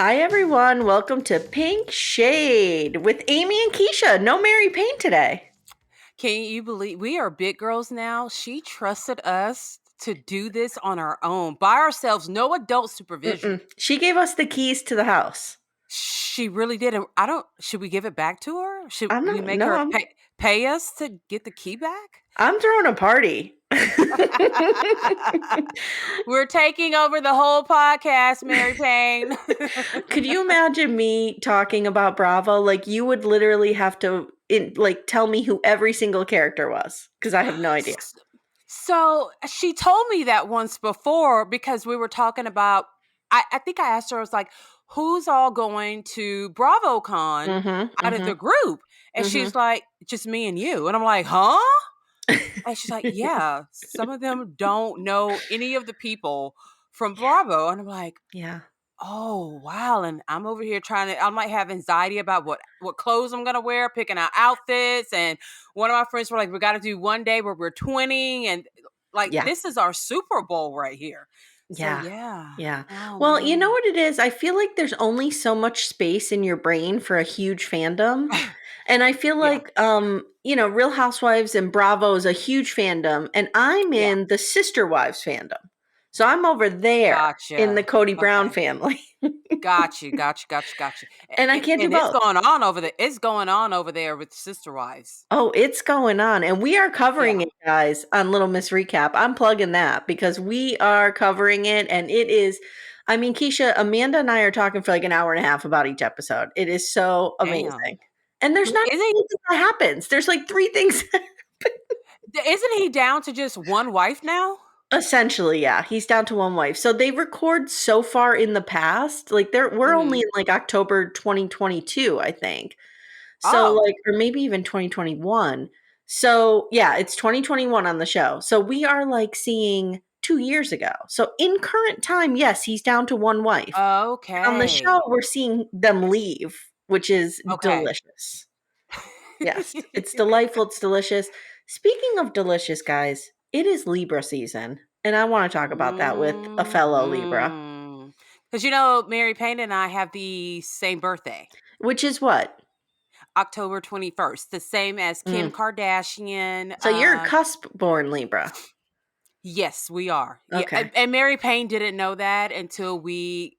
Hi, everyone. Welcome to Pink Shade with Amye and Keisha. No Mary Payne today. Can you believe we are big girls now? She trusted us to do this on our own, by ourselves, no adult supervision. She gave us the keys to the house. She really did. And I don't, should we give it back to her? Should I'm we not, make no, her I'm, pay us to get the key back? I'm throwing a party. We're taking over the whole podcast, Mary Payne. Could you imagine me talking about Bravo? Like, you would literally have to, tell me who every single character was, because I have no idea. So she told me that once before because we were talking about, I think I asked her, I was like, who's all going to BravoCon out of the group? And she's like, just me and you. And I'm like, huh? And she's like, yeah, some of them don't know any of the people from Bravo. And I'm like, Yeah. oh, wow. And I'm over here I might have anxiety about what clothes I'm going to wear, picking out outfits. And one of my friends were like, we got to do one day where we're twinning. And like, Yeah. this is our Super Bowl right here. So, Yeah. Oh, Well, you know man. what it is? I feel like there's only so much space in your brain for a huge fandom. And I feel Yeah. like Real Housewives and Bravo is a huge fandom, and I'm Yeah. in the Sister Wives fandom. So I'm over there in the Gotcha. Cody Brown Okay. family. Gotcha. And I can't do And it's both. going on over there. It's going on over there with Sister Wives. Oh, it's going on. And we are covering Yeah. it, guys, on Little Miss Recap. I'm plugging that because we are covering it. And it is, I mean, Keisha, Amanda and I are talking for like an hour and a half about each episode. It is so Damn. amazing. And there's not Isn't anything that happens. There's like three things. isn't he down to just one wife now? Essentially, yeah. He's down to one wife. So they record so far in the past. Like we're only Mhm. in like October 2022, I think. So Oh. like, or maybe even 2021. So yeah, it's 2021 on the show. So we are like seeing 2 years ago. So in current time, yes, he's down to one wife. On the show, Okay. we're seeing them leave, which is Okay. delicious. Yes, it's delightful. It's delicious. Speaking of delicious, guys, it is Libra season. And I want to talk about that with a fellow Libra, Mhm. 'Cause, Mary Payne and I have the same birthday, which is what? October 21st, the same as Kim Mm. Kardashian. So you're a cusp born Libra. Yes, we are. Yeah, Okay. and Mary Payne didn't know that until we,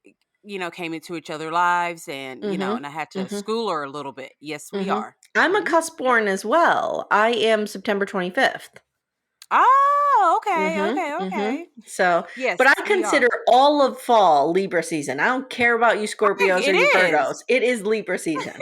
came into each other's lives and, Mm-hmm. and I had to Mm-hmm. school her a little bit. Yes, we Mm-hmm. are. I'm a Mhm. cusp born as well. I am September 25th. Oh, okay, okay, Mm-hmm. Mm-hmm. okay. So, but I Yes, we are. consider all of fall Libra season. I don't care about you Scorpios or It you is. Virgos. It is Libra season.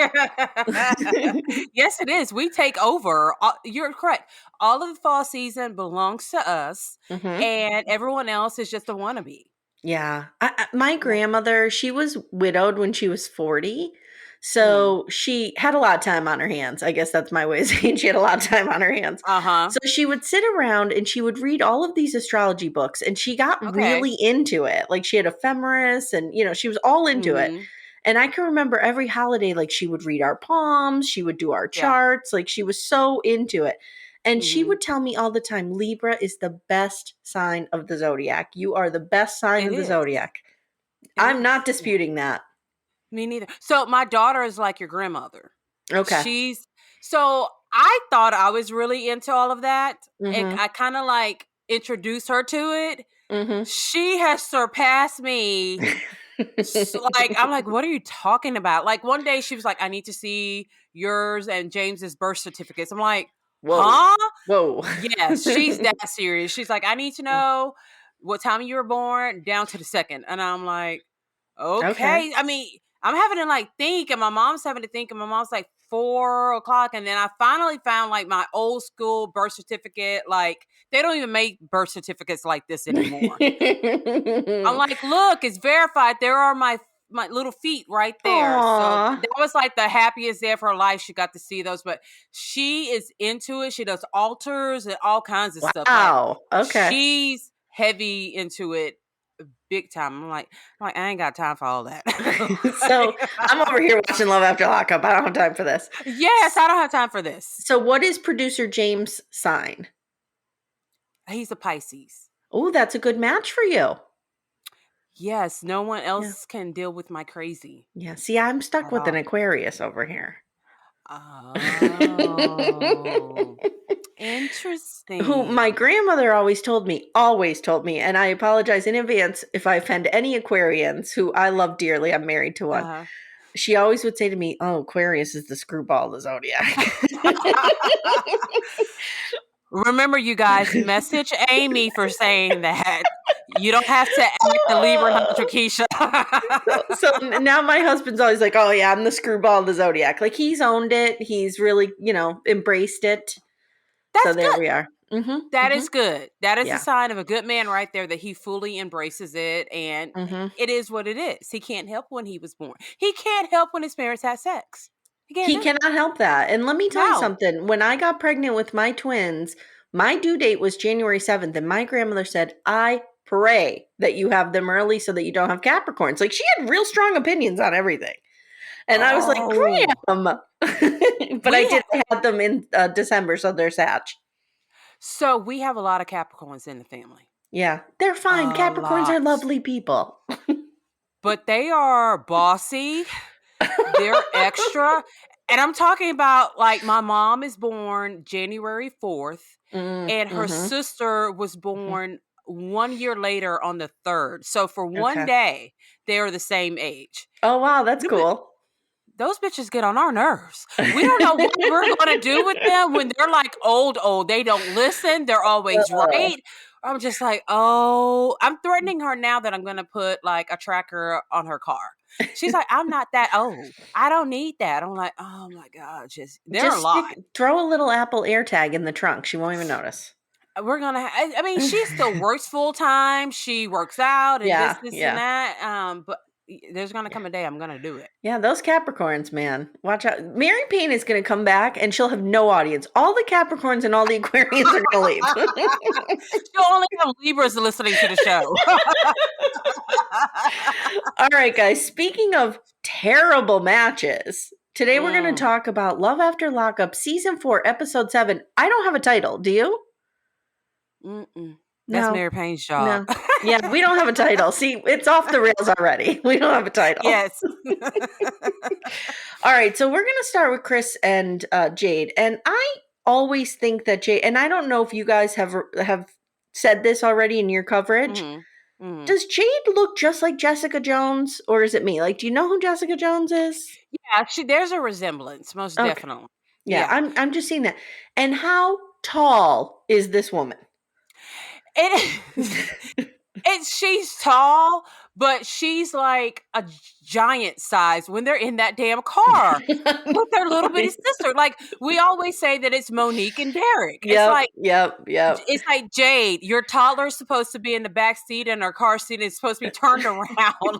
Yes, it is. We take over. You're correct. All of the fall season belongs to us, Mm-hmm. and everyone else is just a wannabe. Yeah. My Yeah. grandmother, she was widowed when she was 40. Mm. So she had a lot of time on her hands. I guess that's my way of saying she had a lot of time on her hands. Uh-huh. So she would sit around and she would read all of these astrology books and she got Okay. really into it. Like she had ephemeris and, she was all into it. Mhm. And I can remember every holiday, like she would read our palms, she would do our Yeah. charts, like she was so into it. And she Mhm. would tell me all the time, Libra is the best sign of the zodiac. You are the best sign It of the is. zodiac. It I'm is. not Yeah. disputing that. Me neither. So my daughter is like your grandmother. Okay. She's so I thought I was really into all of that, and Mhm. I kind of like introduced her to it. Mhm. She has surpassed me. Like, I'm like, what are you talking about? Like, one day she was like, I need to see yours and James's birth certificates. I'm like, Whoa. huh? Whoa. Yes, she's that serious. She's like, I need to know what time you were born down to the second. And I'm like, Okay. okay. I mean, I'm having to like think, and my mom's having to think, and my mom's like 4 o'clock. And then I finally found like my old school birth certificate. Like, they don't even make birth certificates like this anymore. I'm like, look, it's verified. There are my little feet right there. So Aw. that was like the happiest day of her life. She got to see those, but she is into it. She does altars and all kinds of stuff. Like Wow. Okay. she's heavy into it, big time. I'm like, I ain't got time for all that. So I'm over here watching Love After Lockup. I don't have time for this. Yes, I don't have time for this. So what is producer James' sign? He's a Pisces. Oh, that's a good match for you. Yes, no one else can deal with my crazy Yeah. See, I'm stuck at with an all. Aquarius over here. Oh, Who my interesting. grandmother always told me, and I apologize in advance if I offend any Aquarians who I love dearly. I'm married to one. Uh-huh. She always would say to me, "Oh, Aquarius is the screwball of the zodiac." Remember, you guys, message Amy for saying that. You don't have to act the Libra hunter, Keisha. So now my husband's always like, "Oh yeah, I'm the screwball of the zodiac." Like he's owned it. He's really, embraced it. So That's there good. we are. That is good. That is a Yeah. sign of a good man right there, that he fully embraces it, and hmm it is what it is. He can't help when he was born. He can't help when his parents had sex. He can't He do it. cannot help that. And let me tell you No. something. When I got pregnant with my twins, my due date was January 7th, and my grandmother said, "I pray that you have them early so that you don't have Capricorns." Like she had real strong opinions on everything. And I was like, Oh, "Graham." But I we did ha- have them in December, so they're Sag. so we have a lot of Capricorns in the family. Yeah, they're fine. A Capricorns lot. are lovely people. But they are bossy. They're extra. And I'm talking about, like, my mom is born January 4th, and her Mhm. sister was Mhm. born 1 year later on the 3rd. So for one Okay. day, they are the same age. Oh, wow, that's Them bi cool. those bitches get on our nerves. We don't know what we're gonna do with them when they're, like, old, old. They don't listen, they're always Ugh. right. I'm just like, "Oh," I'm threatening her now that I'm gonna put, like, a tracker on her car. She's like, "I'm not that old. I don't need that." I'm like, "Oh my god, just they're a Just lot." throw a little Apple AirTag in the trunk. She won't even notice. We're gonna I mean, she still works full time, she works out and Yeah, this, and yeah. that, but there's gonna come a day I'm gonna do it. Yeah, those Capricorns, man. Watch out. Mary Payne is gonna come back and she'll have no audience. All the Capricorns and all the Aquarians are gonna leave. She'll only have Libras listening to the show. All right, guys. Speaking of terrible matches, today we're gonna Mm, talk about Love After Lockup Season 4, Episode 7. I don't have a title. Do you? mm-mm. That's No. Mary Payne's job. No. Yeah, we don't have a title. See, it's off the rails already. We don't have a title. Yes. All right, so we're going to start with Chris and Jade. And I always think that Jade, and I don't know if you guys have said this already in your coverage. Mhm. Mhm. Does Jade look just like Jessica Jones, or is it me? Like, do you know who Jessica Jones is? Yeah, there's a resemblance, most Okay. definitely. Yeah, Yeah. I'm just seeing that. And how tall is this woman? It she's tall, but she's like a giant size when they're in that damn car with their little bitty sister. Like, we always say that it's Monique and Derek. Yep, yep, yep. It's like, Jade, your toddler's supposed to be in the back seat and her car seat is supposed to be turned around.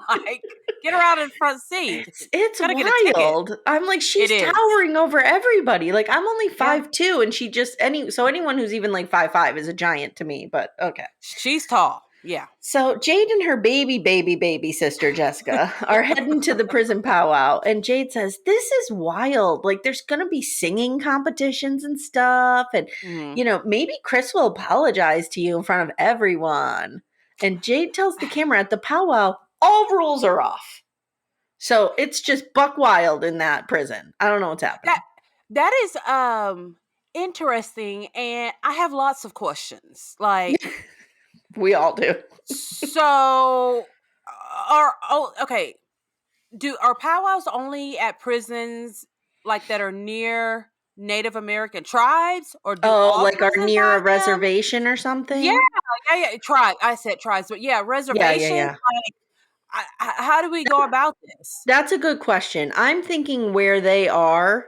Like, get her out of the front seat. It's Gotta get a ticket. wild. I'm like, It she's is. towering over everybody. Like, I'm only Yeah. 5'2", and she just anyone who's even like 5'5" is a giant to me. But okay. She's tall. Yeah. So Jade and her baby sister Jessica are heading to the prison powwow, and Jade says, "This is wild. Like, there's gonna be singing competitions and stuff, and Mhm. maybe Chris will apologize to you in front of everyone." And Jade tells the camera at the powwow, all rules are off. So it's just buck wild in that prison. I don't know what's happening. That is interesting, and I have lots of questions. Like, We all do. so okay. Are powwows only at prisons like that are near Native American tribes, or do Oh, all like are prisons near a have them? reservation or Yeah, something? yeah, tribe. I said tribes, but yeah, Yeah, yeah, reservations. yeah. Like, how do we go about this? That's a good question. I'm thinking where they are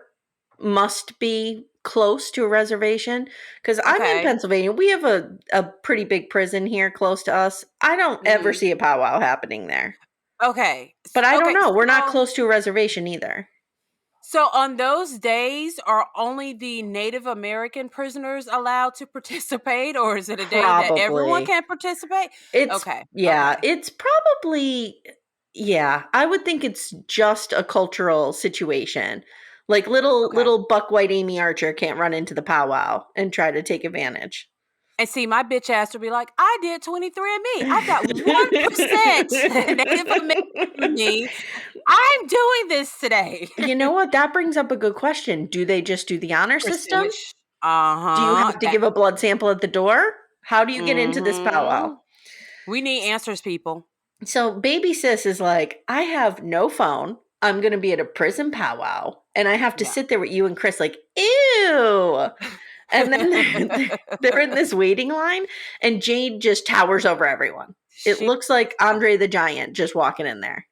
must be close to a reservation because I'm in Okay. Pennsylvania. We have a pretty big prison here close to us. I don't ever Hmm. see a powwow happening there. Okay. But I don't Okay. know. We're not So, close to a reservation either. on those days, are only the Native American prisoners allowed to participate, or is it a day that everyone Probably. can participate? It's Okay. yeah, Okay. it's probably yeah, I would think it's just a cultural situation. Like Okay. little buck white Amy Archer can't run into the powwow and try to take advantage. And see, my bitch ass would be like, I did 23andMe. I got 1% Native American in me. I'm doing this today. You know what? That brings up a good question. Do they just do the honor system? Do you have to give a blood sample at the door? How do you get into this powwow? We need answers, people. So baby sis is like, I have no phone. I'm going to be at a prison powwow. And I have to sit there with you and Chris like, ew. And then they're in this waiting line and Jade just towers over everyone. It looks like Andre the Giant just walking in there.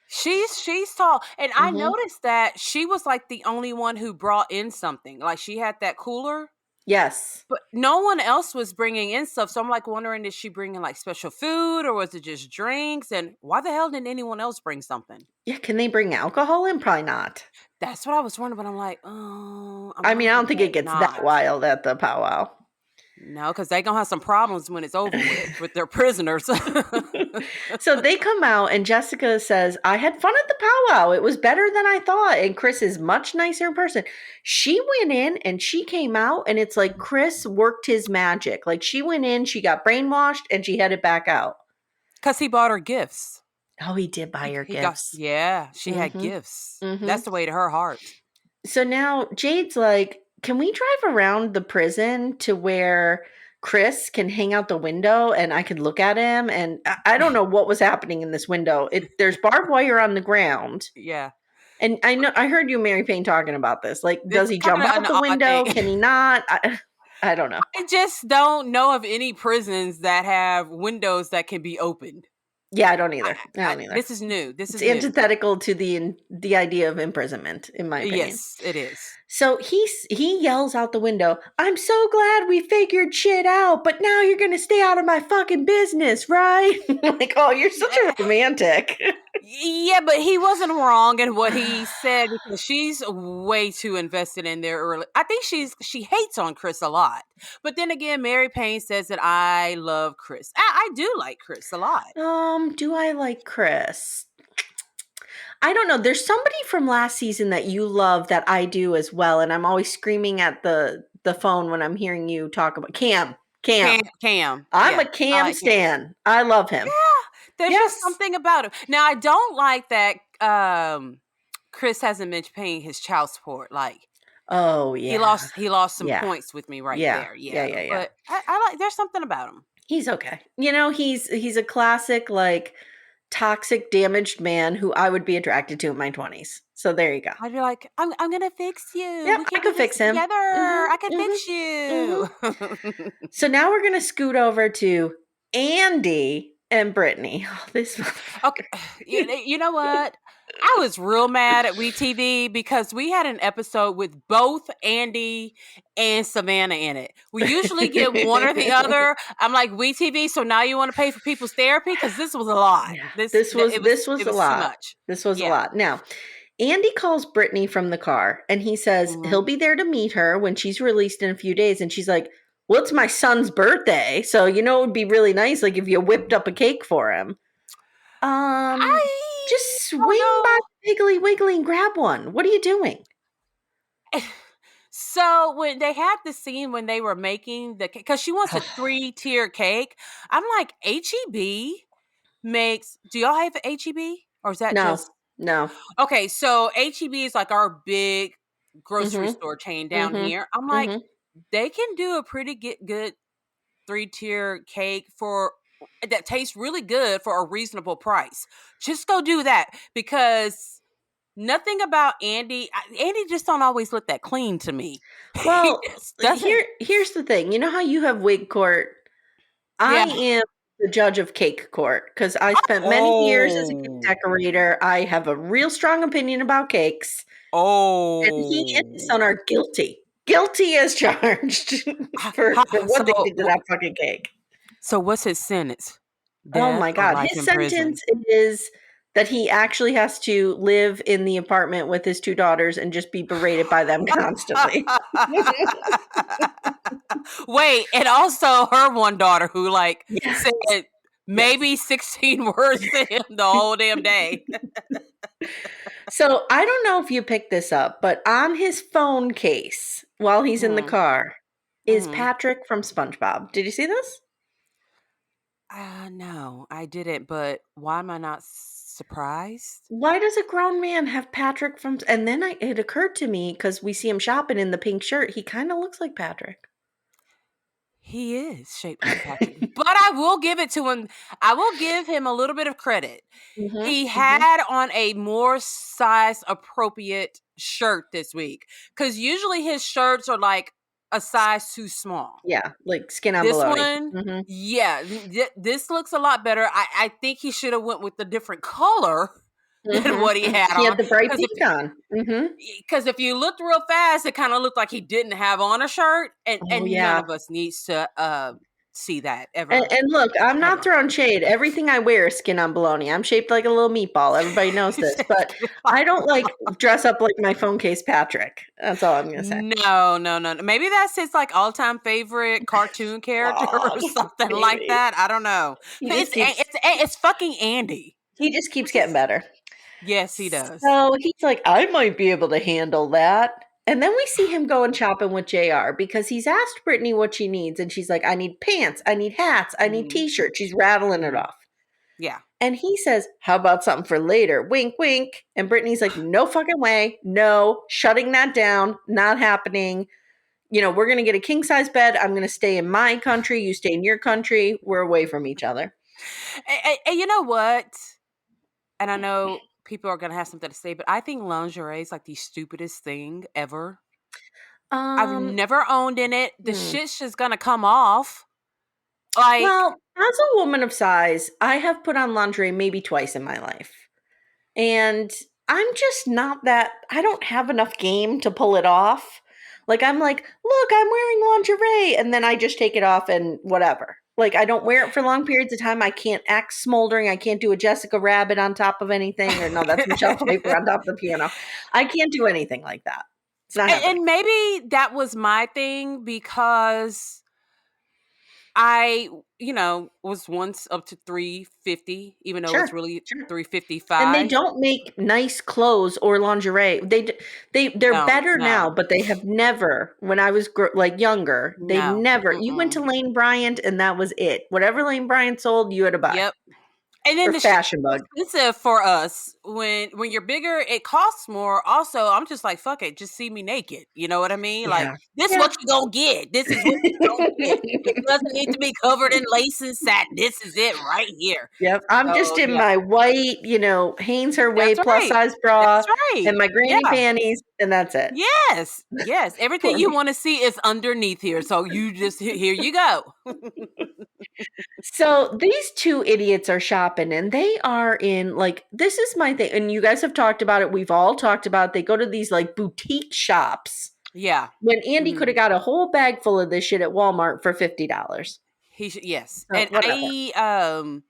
She's tall. And I noticed that she was like the only one who brought in something. Like she had that cooler. Yes. But no one else was bringing in stuff. So I'm like wondering, is she bringing like special food or was it just drinks? And why the hell didn't anyone else bring something? Yeah, can they bring alcohol in? Probably not. That's what I was wondering, but I'm like, oh. I mean, I don't think it gets that wild at the powwow. No, because they're going to have some problems when it's over with their prisoners. So they come out and Jessica says, I had fun at the powwow. It was better than I thought. And Chris is much nicer in person. She went in and she came out and it's like Chris worked his magic. Like she went in, she got brainwashed and she headed back out. Because he bought her gifts. Oh, he did buy her gifts. She had gifts. That's the way to her heart. So now Jade's like, can we drive around the prison to where Chris can hang out the window and I could look at him? And I don't know what was happening in this window. There's barbed wire on the ground. Yeah. And I heard you, Mary Payne, talking about this. Like, does he jump out the window? Can he not? I don't know. I just don't know of any prisons that have windows that can be opened. Yeah, I don't either. I don't either. This is new. It's antithetical to the idea of imprisonment, in my opinion. Yes, it is. So he yells out the window, I'm so glad we figured shit out, but now you're going to stay out of my fucking business, right? Like, oh, you're such a romantic. Yeah, but he wasn't wrong in what he said because she's way too invested in their early. I think she hates on Chris a lot. But then again, Mary Payne says that I love Chris. I do like Chris a lot. Do I like Chris? I don't know. There's somebody from last season that you love that I do as well. And I'm always screaming at the phone when I'm hearing you talk about Cam. I'm a Cam stan. I love him. Yeah. There's just something about him. Now, I don't like that Chris hasn't been paying his child support. Like, oh yeah, he lost some points with me there. Yeah. But I like. There's something about him. He's okay. You know, he's a classic like toxic, damaged man who I would be attracted to in my 20s. So there you go. I'd be like, I'm gonna fix you. Yeah, I could fix him together. I could fix you. So now we're gonna scoot over to Andy and Brittany. Oh, this. Okay. You know what? I was real mad at WeTV because we had an episode with both Andy and Savannah in it. We usually get one or the other. I'm like, WeTV, so now you want to pay for people's therapy? Because this was a lot. Yeah. This was a lot. Too much. This was a lot. Now, Andy calls Brittany from the car and he says he'll be there to meet her when she's released in a few days. And she's like, well, it's my son's birthday. So, you know, it would be really nice like if you whipped up a cake for him. Just swing by Wiggly and grab one. What are you doing? So when they had the scene when they were making the cake, because she wants a 3-tier cake, I'm like, HEB makes. Do y'all have HEB or is that no? Okay, so HEB is like our big grocery store chain down here. I'm like, they can do a pretty good 3-tier cake that tastes really good for a reasonable price. Just go do that because nothing about Andy just don't always look that clean to me. Well, here's the thing. You know how you have wig court? I am the judge of cake court because I spent many years as a cake decorator. I have a real strong opinion about cakes. Oh. And he and his son are guilty. Guilty as charged for what they did to that fucking cake. So what's his sentence? Oh my God. His sentence is that he actually has to live in the apartment with his 2 daughters and just be berated by them constantly. Wait, and also her one daughter who said maybe 16 words to him the whole damn day. So I don't know if you picked this up, but on his phone case while he's in the car, is Patrick from SpongeBob. Did you see this? No, I didn't, but why am I not surprised? Why does a grown man have Patrick from and then it occurred to me because we see him shopping in the pink shirt, he kinda looks like Patrick. He is shaped like Patrick, but I will give it to him. I will give him a little bit of credit. He had on a more size appropriate shirt this week, because usually his shirts are like a size too small. Yeah, like skin on This bologna. one, yeah, this looks a lot better. I think he should have went with a different color than what he had He on. had the bright pink on. Because if you looked real fast, it kind of looked like he didn't have on a shirt, and Oh, none yeah. of us needs to see that ever. And look, I'm not throwing shade. Everything I wear is skin on bologna. I'm shaped like a little meatball. Everybody knows this, but I don't like dress up like my phone case Patrick. That's all I'm gonna say. No. Maybe that's his like all-time favorite cartoon character or something like that. I don't know. It's fucking Andy. He just keeps getting better. Yes, he does. So he's like, I might be able to handle that. And then we see him going shopping with JR because he's asked Brittany what she needs. And she's like, I need pants, I need hats, I need t-shirts. She's rattling it off. Yeah. And he says, how about something for later? Wink, wink. And Brittany's like, no fucking way. No, shutting that down. Not happening. You know, we're going to get a king size bed. I'm going to stay in my country. You stay in your country. We're away from each other. And you know what? And I know people are going to have something to say, but I think lingerie is like the stupidest thing ever. I've never owned in it. The shit's just going to come off. Like, well, as a woman of size, I have put on lingerie maybe twice in my life. And I'm just not that, I don't have enough game to pull it off. Like, I'm like, look, I'm wearing lingerie. And then I just take it off and whatever. Like, I don't wear it for long periods of time. I can't act smoldering. I can't do a Jessica Rabbit on top of anything. Or no, that's Michelle Pfeiffer on top of the piano. I can't do anything like that. It's not happening. And maybe that was my thing because I, was once up to $350, even though it's really $355. And they don't make nice clothes or lingerie. They're better now, but they have never. When I was younger, they never. You went to Lane Bryant, and that was it. Whatever Lane Bryant sold, you had to buy. Yep. And then the fashion bug. Expensive for us. When you're bigger, it costs more. Also, I'm just like, fuck it, just see me naked. You know what I mean? Yeah. Like, this is what you gonna get. This is what you gonna get. It doesn't need to be covered in lace and satin. This is it right here. Yep. I'm just in my white, Hanes Her Way plus size bra and my granny panties, and that's it. Yes. Everything you want to see is underneath here. So you just here you go. So these two idiots are shopping and they are in this is my thing. And you guys have talked about it. We've all talked about it. They go to these boutique shops. Yeah. When Andy could have got a whole bag full of this shit at Walmart for $50. Yes. And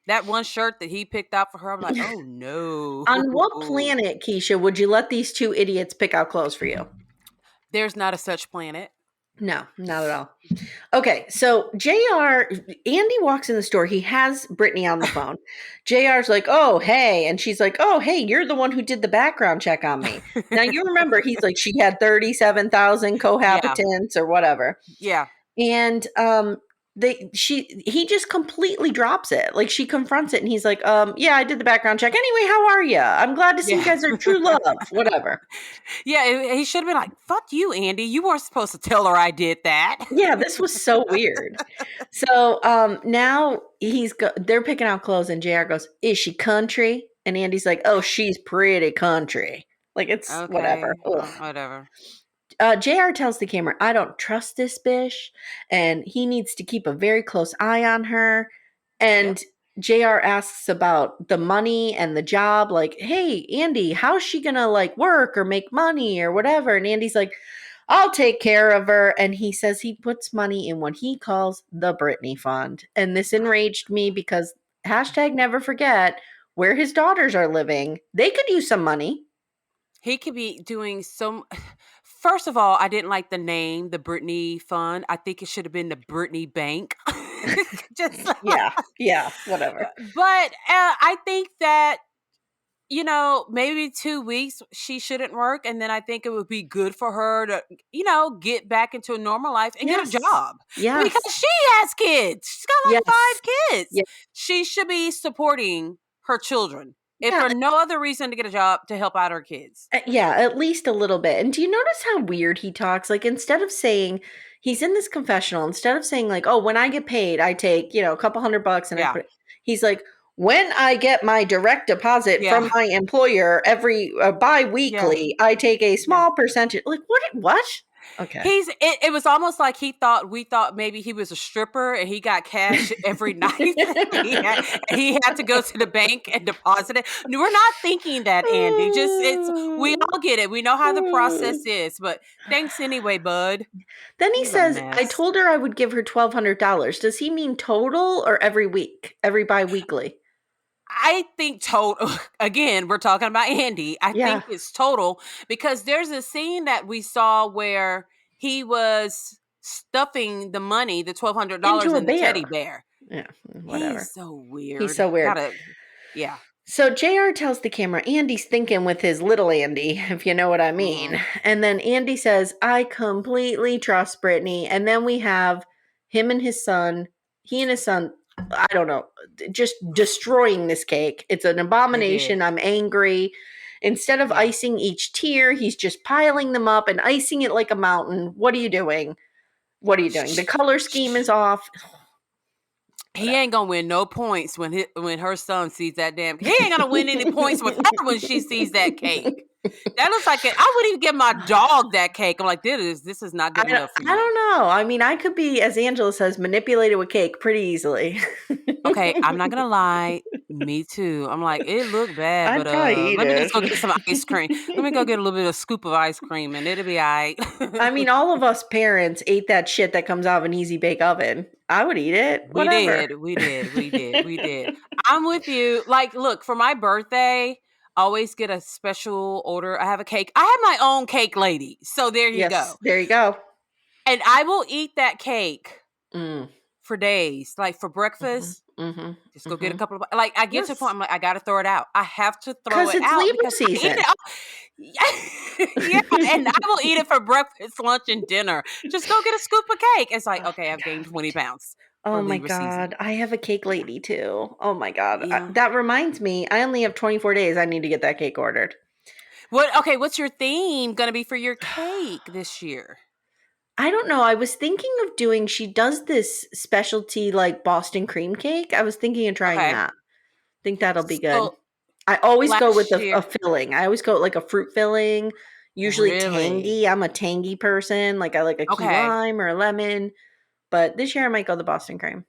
that one shirt that he picked out for her, I'm like, oh no. On what planet, Keisha, would you let these two idiots pick out clothes for you? There's not a such planet. No, not at all. Okay, so Andy walks in the store. He has Brittany on the phone. JR's like, oh, hey. And she's like, oh, hey, you're the one who did the background check on me. Now, you remember, he's like, she had 37,000 cohabitants or whatever. Yeah. And he just completely drops it. Like, she confronts it and he's like, yeah, I did the background check. Anyway, how are you? I'm glad to see you guys are true love. Whatever. Yeah, he should have been like, fuck you, Andy. You weren't supposed to tell her I did that. Yeah, this was so weird. So now they're picking out clothes and JR goes, is she country? And Andy's like, oh, she's pretty country. Like, it's whatever. Whatever. JR tells the camera, I don't trust this bitch, and he needs to keep a very close eye on her. And JR asks about the money and the job, like, hey, Andy, how's she gonna work or make money or whatever? And Andy's like, I'll take care of her. And he says he puts money in what he calls the Britney Fund. And this enraged me because #never forget where his daughters are living. They could use some money. He could be doing some. First of all, I didn't like the name, the Britney Fund. I think it should have been the Britney Bank. Yeah, whatever. But I think that maybe 2 weeks she shouldn't work. And then I think it would be good for her to, get back into a normal life and get a job. Yes. Because she has kids. She's got like 5 kids. Yes. She should be supporting her children. If for no other reason to get a job to help out her kids. Yeah, at least a little bit. And do you notice how weird he talks? Like, instead of saying, he's in this confessional, instead of saying like, oh, when I get paid, I take, a couple $100 and I put it, he's like, when I get my direct deposit from my employer every bi-weekly, I take a small percentage. Like, what? Okay. It was almost like we thought maybe he was a stripper and he got cash every night. he had to go to the bank and deposit it. No, we're not thinking that, Andy. We all get it. We know how the process is, but thanks anyway, bud. Then he says, I told her I would give her $1,200. Does he mean total or every week, every bi-weekly? I think total. Again, we're talking about Andy. I think it's total because there's a scene that we saw where he was stuffing the money, the $1,200 in the teddy bear. Yeah, whatever. He's so weird. He's so weird. So JR tells the camera, Andy's thinking with his little Andy, if you know what I mean. And then Andy says, I completely trust Brittany. And then we have him and his son, he and his son, I don't know, just destroying this cake. It's an abomination. I'm angry. Instead of icing each tier, he's just piling them up and icing it like a mountain. What are you doing? The color scheme is off. He ain't gonna win no points when her son sees that damn. He ain't gonna win any points with her when she sees that cake. That looks like I wouldn't even give my dog that cake. I'm like, this is not good enough for you. I don't know. I mean, I could be, as Angela says, manipulated with cake pretty easily. Okay, I'm not gonna lie. Me too. I'm like, it looked bad, but let me just go get some ice cream. Let me go get a little bit of scoop of ice cream, and it'll be all right. I mean, all of us parents ate that shit that comes out of an easy bake oven. I would eat it. Whatever. We did. I'm with you. Like, look, for my birthday, always get a special order. I have a cake. I have my own cake lady. So there you go. There you go. And I will eat that cake for days. Like for breakfast. Just go get a couple of, like, I get to the point, I'm like, I got to throw it out. I have to throw it out. Libra season. And I will eat it for breakfast, lunch, and dinner. Just go get a scoop of cake. It's like, okay, I've gained 20 pounds. Oh my God. Season. I have a cake lady too. Oh my God. That reminds me, I only have 24 days. I need to get that cake ordered. What's your theme going to be for your cake this year? I don't know. I was thinking of doing, she does this specialty like Boston cream cake. I was thinking of trying that. I think that'll be good. I always go with a filling. I always go with like a fruit filling, usually tangy. I'm a tangy person. Like I like a key lime or a lemon. But this year I might go the Boston cream.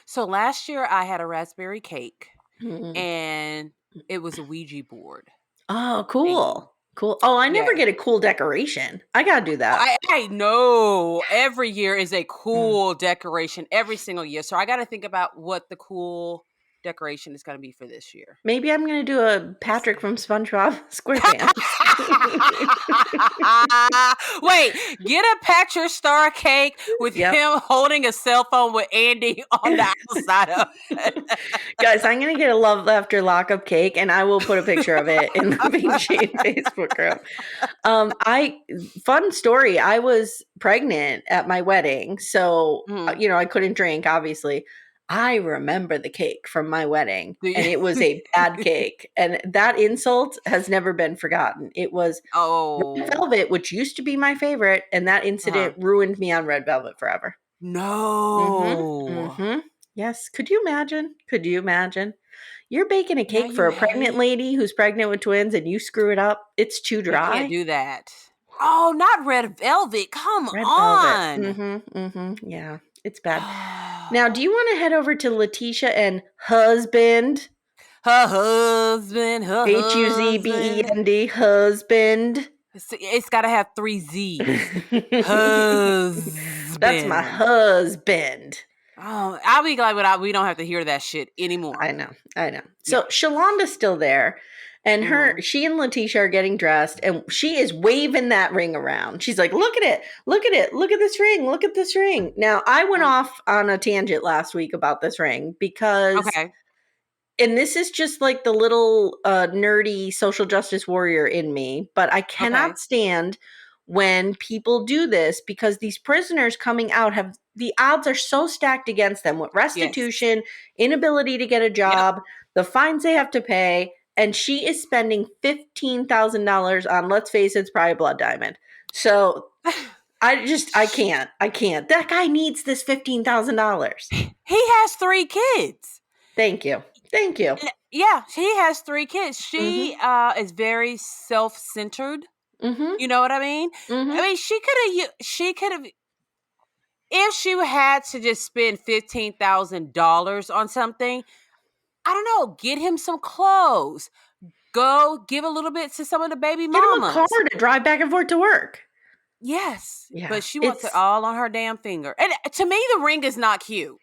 So last year I had a raspberry cake and it was a Ouija board. Oh, cool. Cool. Oh, I never get a cool decoration. I got to do that. I know. Every year is a cool decoration every single year. So I got to think about what the cool decoration is going to be for this year. Maybe I'm going to do a Patrick from SpongeBob SquarePants. Wait, get a Patrick Star cake with him holding a cell phone with Andy on the outside of it. Guys, I'm going to get a Love After Lockup cake and I will put a picture of it in the Pink Shade Facebook group. Fun story. I was pregnant at my wedding. So, I couldn't drink, obviously. I remember the cake from my wedding and it was a bad cake. And that insult has never been forgotten. It was Red Velvet, which used to be my favorite. And that incident ruined me on Red Velvet forever. No. Yes. Could you imagine? You're baking a cake for a pregnant lady who's pregnant with twins and you screw it up. It's too dry. You can't do that. Oh, not Red Velvet. Come on. Velvet. Yeah. It's bad. Now, do you want to head over to Latisha and huzzzbend? Her husband. huzzzbend. Husband. It's got to have 3 Z's. Husband. That's my husband. Oh, I'll be glad we don't have to hear that shit anymore. I know. So Shalonda's still there. And she and Latisha are getting dressed and she is waving that ring around. She's like, look at it. Look at this ring. Look at this ring. Now, I went off on a tangent last week about this ring because and this is just like the little nerdy social justice warrior in me, but I cannot stand when people do this because these prisoners coming out have the odds are so stacked against them with restitution, inability to get a job, the fines they have to pay, and she is spending $15,000 on, let's face it, it's probably a blood diamond. So I can't. That guy needs this $15,000. He has 3 kids. Thank you. Yeah, he has 3 kids. She is very self-centered. You know what I mean? I mean, she could have, if she had to just spend $15,000 on something, I don't know, get him some clothes. Go give a little bit to some of the baby mamas. Get him a car to drive back and forth to work. Yes. Yeah, but she wants it all on her damn finger. And to me, the ring is not cute.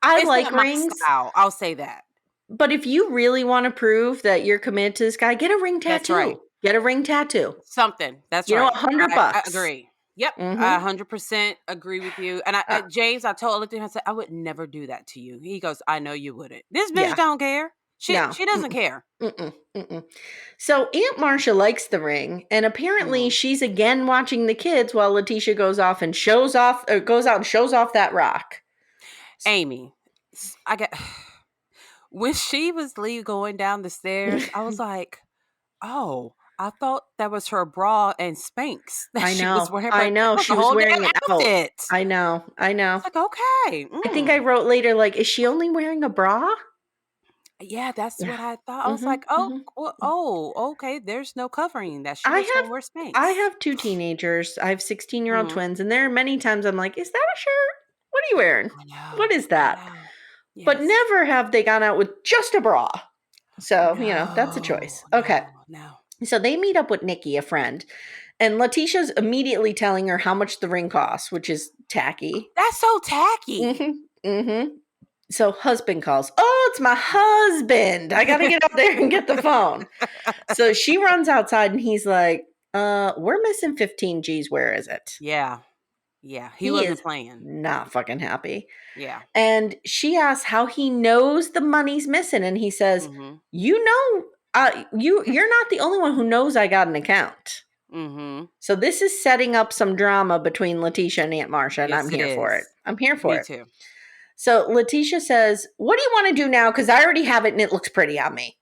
I like rings. I'll say that. But if you really want to prove that you're committed to this guy, get a ring tattoo. That's right. Get a ring tattoo. Something. That's right. You know, $100. I agree. Yep. I 100% agree with you. And James, I looked at him and said, I would never do that to you. He goes, I know you wouldn't. This bitch don't care. She doesn't care. So Aunt Marcia likes the ring, and apparently she's again watching the kids while Latisha goes out and shows off that rock. Amy, when she was going down the stairs, I was like, oh, I thought that was her bra and Spanx that she was wearing. I know. She was wearing it out. I know. It's like, okay. I think I wrote later, like, is she only wearing a bra? Yeah, that's what I thought. I was like, okay, there's no covering that she was going to wear Spanx. I have 2 teenagers. I have 16-year-old twins, and there are many times I'm like, is that a shirt? What are you wearing? What is that? Yes. But never have they gone out with just a bra. So, that's a choice. Okay. No. So they meet up with Nikki, a friend, and Latisha's immediately telling her how much the ring costs, which is tacky. That's so tacky. So husband calls. Oh, it's my husband. I got to get up there and get the phone. So she runs outside and he's like, we're missing 15 G's. Where is it? Yeah. He wasn't playing. Not fucking happy. Yeah. And she asks how he knows the money's missing. And he says, you're not the only one who knows I got an account. So this is setting up some drama between Latisha and Aunt Marcia, and I'm here for it. I'm here for it. Me too. So Latisha says, what do you want to do now? Because I already have it and it looks pretty on me.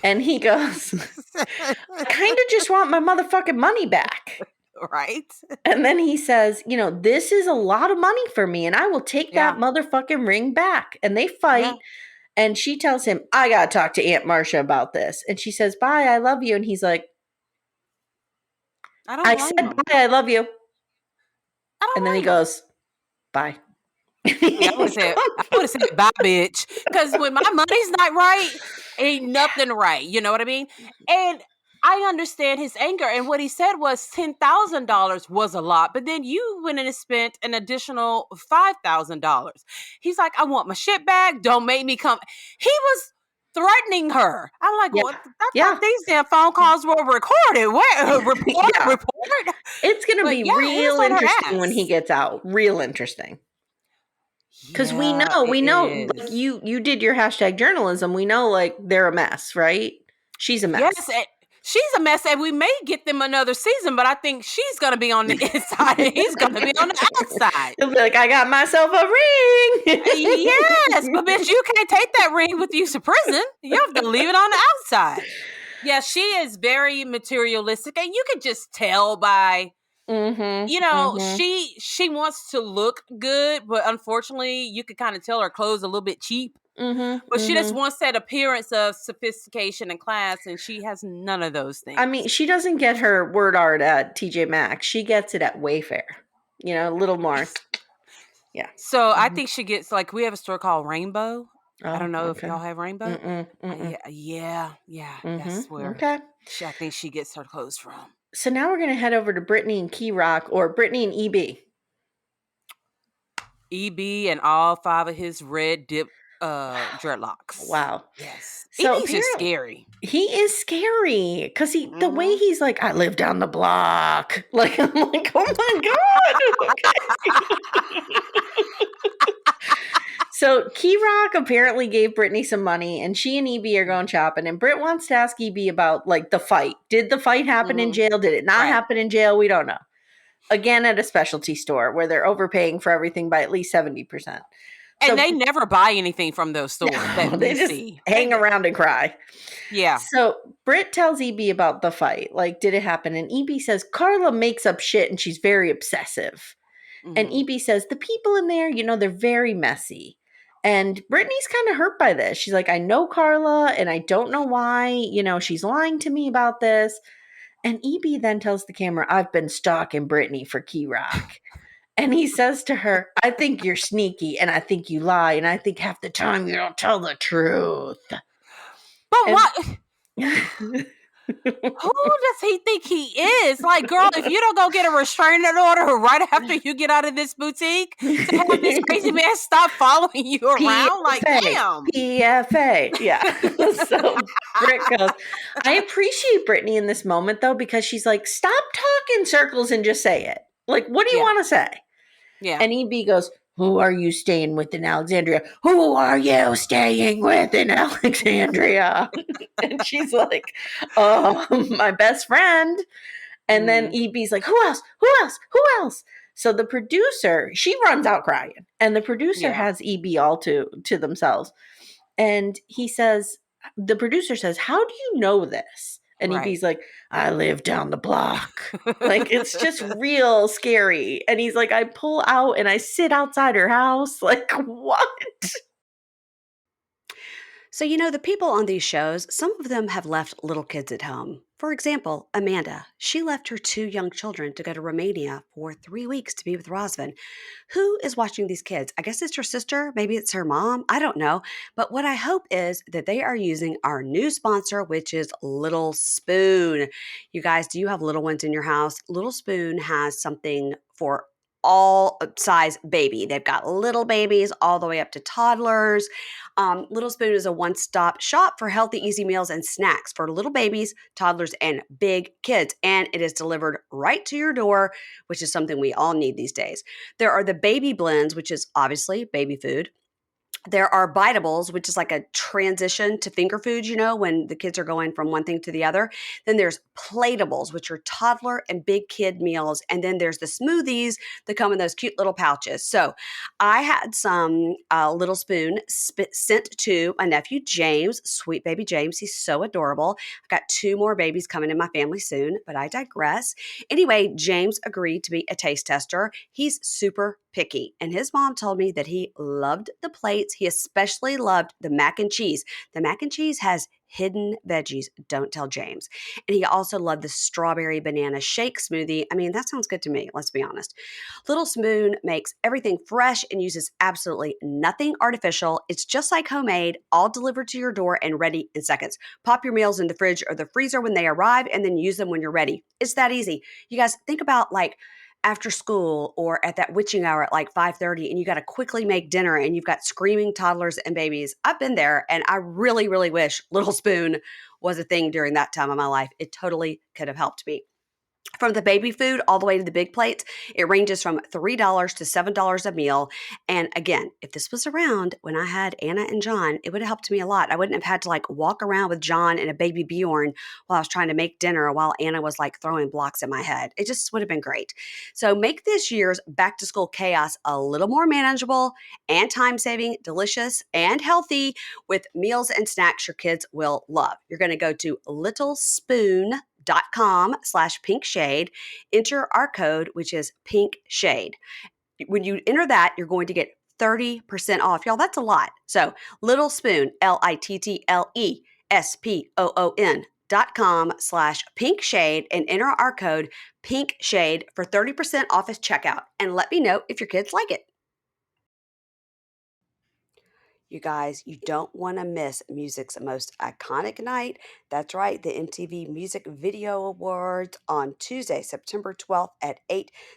And he goes, I kind of just want my motherfucking money back. Right. And then he says, this is a lot of money for me and I will take that motherfucking ring back. And they fight. And she tells him, I got to talk to Aunt Marcia about this. And she says, bye, I love you. And he's like, I said bye, I love you. And then he goes, bye. I would have said bye, bitch. Because when my money's not right, ain't nothing right. You know what I mean? And I understand his anger. And what he said was $10,000 was a lot. But then you went and spent an additional $5,000. He's like, I want my shit back. Don't make me come. He was threatening her. I'm like, what? I thought these damn phone calls were recorded. What? Report? It's going to be real interesting when he gets out. Real interesting. Because we know, like you did your hashtag journalism. We know, like, they're a mess, right? She's a mess. Yes, she's a mess, and we may get them another season, but I think she's going to be on the inside, and he's going to be on the outside. He'll be like, I got myself a ring. Yes, but bitch, you can't take that ring with you to prison. You have to leave it on the outside. Yeah, she is very materialistic, and you can just tell by... she wants to look good, but unfortunately, you can kind of tell her clothes a little bit cheap. But she just wants that appearance of sophistication and class, and she has none of those things. I mean, she doesn't get her word art at TJ Maxx. She gets it at Wayfair. A little more. Yeah. So I think she gets, like, we have a store called Rainbow. I don't know if y'all have Rainbow. Yeah. That's where I think she gets her clothes from. So now we're going to head over to Brittany and Key Rock, or Brittany and EB. EB and all 5 of his red dip dreadlocks. Wow. Yes. So EB's just scary. He is scary because the way he's like, I live down the block. Like, I'm like, oh my God. So Key Rock apparently gave Britney some money, and she and EB are going shopping. And Britt wants to ask EB about like the fight. Did the fight happen in jail? Did it not happen in jail? We don't know. Again, at a specialty store where they're overpaying for everything by at least 70%. And they never buy anything from those stores that they we just see. hang around and cry. Yeah. So Britt tells EB about the fight. Like, did it happen? And EB says Carla makes up shit and she's very obsessive. And EB says the people in there, they're very messy. And Brittany's kind of hurt by this. She's like, I know Carla and I don't know why, she's lying to me about this. And EB then tells the camera, I've been stalking Brittany for Key Rock. And he says to her, I think you're sneaky and I think you lie. And I think half the time you don't tell the truth. But what? Who does he think he is? Like, girl, if you don't go get a restraining order right after you get out of this boutique to have this crazy man stop following you around, like, damn. PFA. Yeah. So Britt goes, I appreciate Brittany in this moment, though, because she's like, stop talking circles and just say it. Like, what do you want to say? Yeah. And EB goes, who are you staying with in Alexandria? Who are you staying with in Alexandria? And she's like, oh, my best friend. And then EB's like, who else? Who else? Who else? So the producer, she runs out crying. And the producer has EB all to themselves. And the producer says, how do you know this? And EB's like, I live down the block. Like, it's just real scary. And he's like, I pull out and I sit outside her house. Like, what? So, the people on these shows, some of them have left little kids at home. For example, Amanda, she left her 2 young children to go to Romania for 3 weeks to be with Rosvin. Who is watching these kids? I guess it's her sister. Maybe it's her mom. I don't know. But what I hope is that they are using our new sponsor, which is Little Spoon. You guys, do you have little ones in your house? Little Spoon has something for all size baby. They've got little babies all the way up to toddlers. Little Spoon is a one-stop shop for healthy, easy meals and snacks for little babies, toddlers, and big kids. And it is delivered right to your door, which is something we all need these days. There are the baby blends, which is obviously baby food. There are bitables, which is like a transition to finger foods, when the kids are going from one thing to the other. Then there's platables, which are toddler and big kid meals. And then there's the smoothies that come in those cute little pouches. So I had some Little Spoon sent to my nephew, James, sweet baby James. He's so adorable. I've got 2 more babies coming in my family soon, but I digress. Anyway, James agreed to be a taste tester. He's super picky. And his mom told me that he loved the plates. He especially loved the mac and cheese. The mac and cheese has hidden veggies. Don't tell James. And he also loved the strawberry banana shake smoothie. I mean, that sounds good to me. Let's be honest. Little Spoon makes everything fresh and uses absolutely nothing artificial. It's just like homemade, all delivered to your door and ready in seconds. Pop your meals in the fridge or the freezer when they arrive and then use them when you're ready. It's that easy. You guys think about after school or at that witching hour at 5:30 and you got to quickly make dinner and you've got screaming toddlers and babies. I've been there and I really, really wish Little Spoon was a thing during that time of my life. It totally could have helped me. From the baby food all the way to the big plates, it ranges from $3 to $7 a meal. And again, if this was around when I had Anna and John, it would have helped me a lot. I wouldn't have had to walk around with John and a baby Bjorn while I was trying to make dinner while Anna was throwing blocks at my head. It just would have been great. So make this year's back to school chaos a little more manageable and time-saving, delicious, and healthy with meals and snacks your kids will love. You're going to go to littlespoon.com/pinkshade. Enter our code, which is pinkshade. When you enter that, you're going to get 30% off. Y'all, that's a lot. So Little Spoon, LITTLESPOON.com/pinkshade and enter our code pinkshade for 30% off at checkout. And let me know if your kids like it. You guys, you don't want to miss music's most iconic night. That's right, the MTV Music Video Awards on Tuesday, September 12th at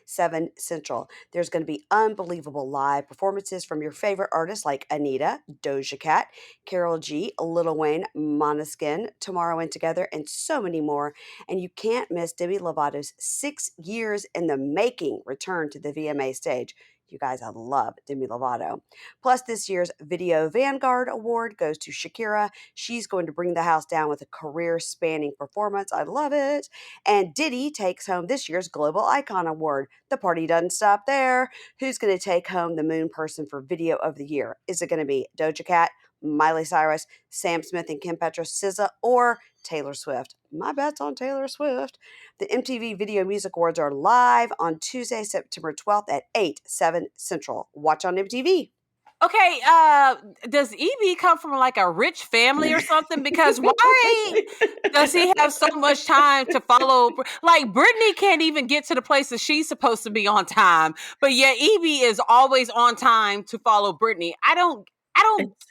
7 Central. There's going to be unbelievable live performances from your favorite artists like Anitta, Doja Cat, Karol G, Lil Wayne, Måneskin, Tomorrow and Together, and so many more. And you can't miss Demi Lovato's 6 years in the making return to the VMA stage. You guys, I love Demi Lovato. Plus, this year's Video Vanguard Award goes to Shakira. She's going to bring the house down with a career-spanning performance. I love it. And Diddy takes home this year's Global Icon Award. The party doesn't stop there. Who's going to take home the Moon Person for Video of the Year? Is it going to be Doja Cat, Miley Cyrus, Sam Smith and Kim Petras, SZA, or Taylor Swift? My bet's on Taylor Swift. The MTV Video Music Awards are live on Tuesday, September 12th at 8/7 Central. Watch on MTV. Okay, does EB come from like a rich family or something? Because why does he have so much time to follow? Like Brittany can't even get to the place that she's supposed to be on time, but yet EB is always on time to follow Brittany. I don't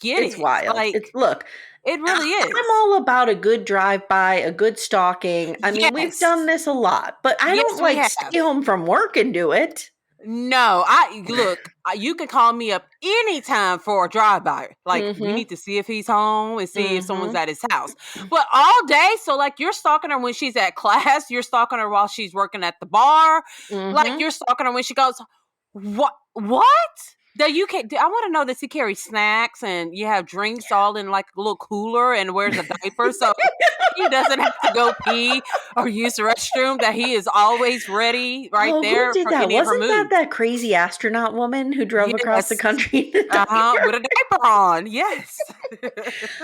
get It's it. wild. Like, Look, it really is. I'm all about a good drive-by, a good stalking. I mean, we've done this a lot, but I don't like stay home from work and do it. No, you can call me up anytime for a drive-by. Like, we need to see if he's home and see if someone's at his house. But all day, so like you're stalking her when she's at class, you're stalking her while she's working at the bar. Like you're stalking her when she goes, what? That you can. I want to know, does he carry snacks and you have drinks all in like a little cooler and wears a diaper so he doesn't have to go pee or use the restroom? That he is always ready there. Who did for that? any of her Wasn't that crazy astronaut woman who drove across the country with a diaper on? Yes.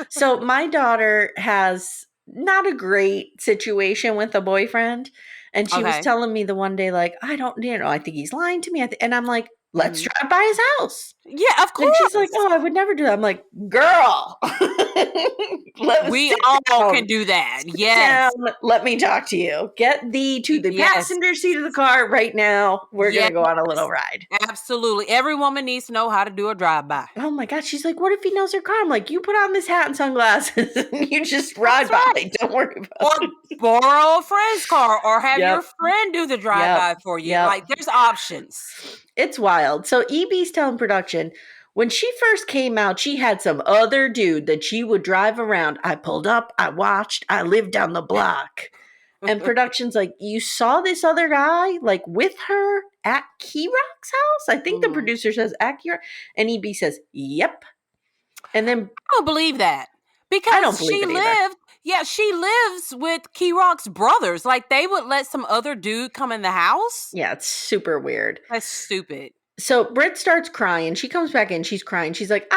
So my daughter has not a great situation with a boyfriend, and she was telling me the one day, like, I think he's lying to me. And I'm like, let's drive by his house. Yeah, of course. And she's like, oh, I would never do that. I'm like, girl, we all can do that. Yes. Let me talk to you. Get thee to the passenger seat of the car right now. We're going to go on a little ride. Absolutely. Every woman needs to know how to do a drive-by. Oh my gosh. She's like, what if he knows her car? I'm like, you put on this hat and sunglasses and you just ride by. Don't worry about it. Or borrow a friend's car or have your friend do the drive-by for you. Like, there's options. It's wild. So EB's telling production, when she first came out, she had some other dude that she would drive around. I pulled up, I watched, I lived down the block. And production's like, you saw this other guy like with her at Key Rock's house? I think the producer says at Key Rock. And EB says, yep. And then I don't believe that. Because I don't believe she lives with Key Rock's brothers. Like, they would let some other dude come in the house? Yeah, it's super weird. That's stupid. So Britt starts crying. She comes back in. She's crying. She's like,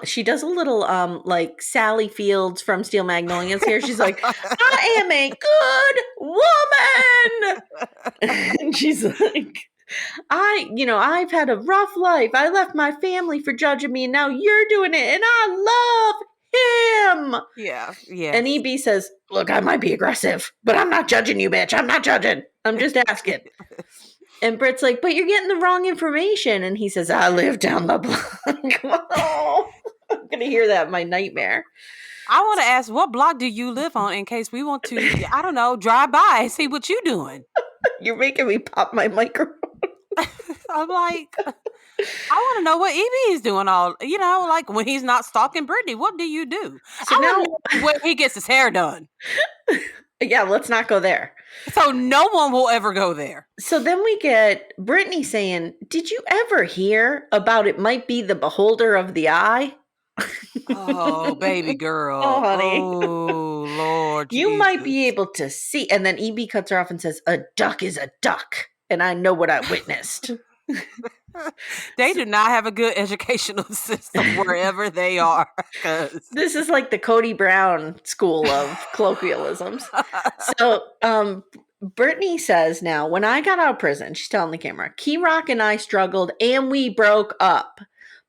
she does a little, like Sally Fields from Steel Magnolias here. She's like, I am a good woman. And she's like, I've had a rough life. I left my family for judging me, and now you're doing it, and I love him. Yeah. And EB says, look, I might be aggressive, but I'm not judging you, bitch. I'm not judging. I'm just asking. And Britt's like, but you're getting the wrong information. And he says, I live down the block. Oh, I'm going to hear that in my nightmare. I want to ask, what block do you live on in case we want to, I don't know, drive by and see what you're doing? You're making me pop my microphone. I'm like, I want to know what EB is doing like when he's not stalking Brittany. What do you do? So I want to know when he gets his hair done. Yeah, let's not go there. So no one will ever go there. So then we get Brittany saying, did you ever hear about it might be the beholder of the eye? Oh, baby girl. Oh, honey. Oh, Lord. You Jesus. might be able to see. And then EB cuts her off and says, a duck is a duck. And I know what I witnessed. They do not have a good educational system wherever they are. This is like the Cody Brown school of colloquialisms. So Brittany says now, when I got out of prison, she's telling the camera, Key Rock and I struggled and we broke up.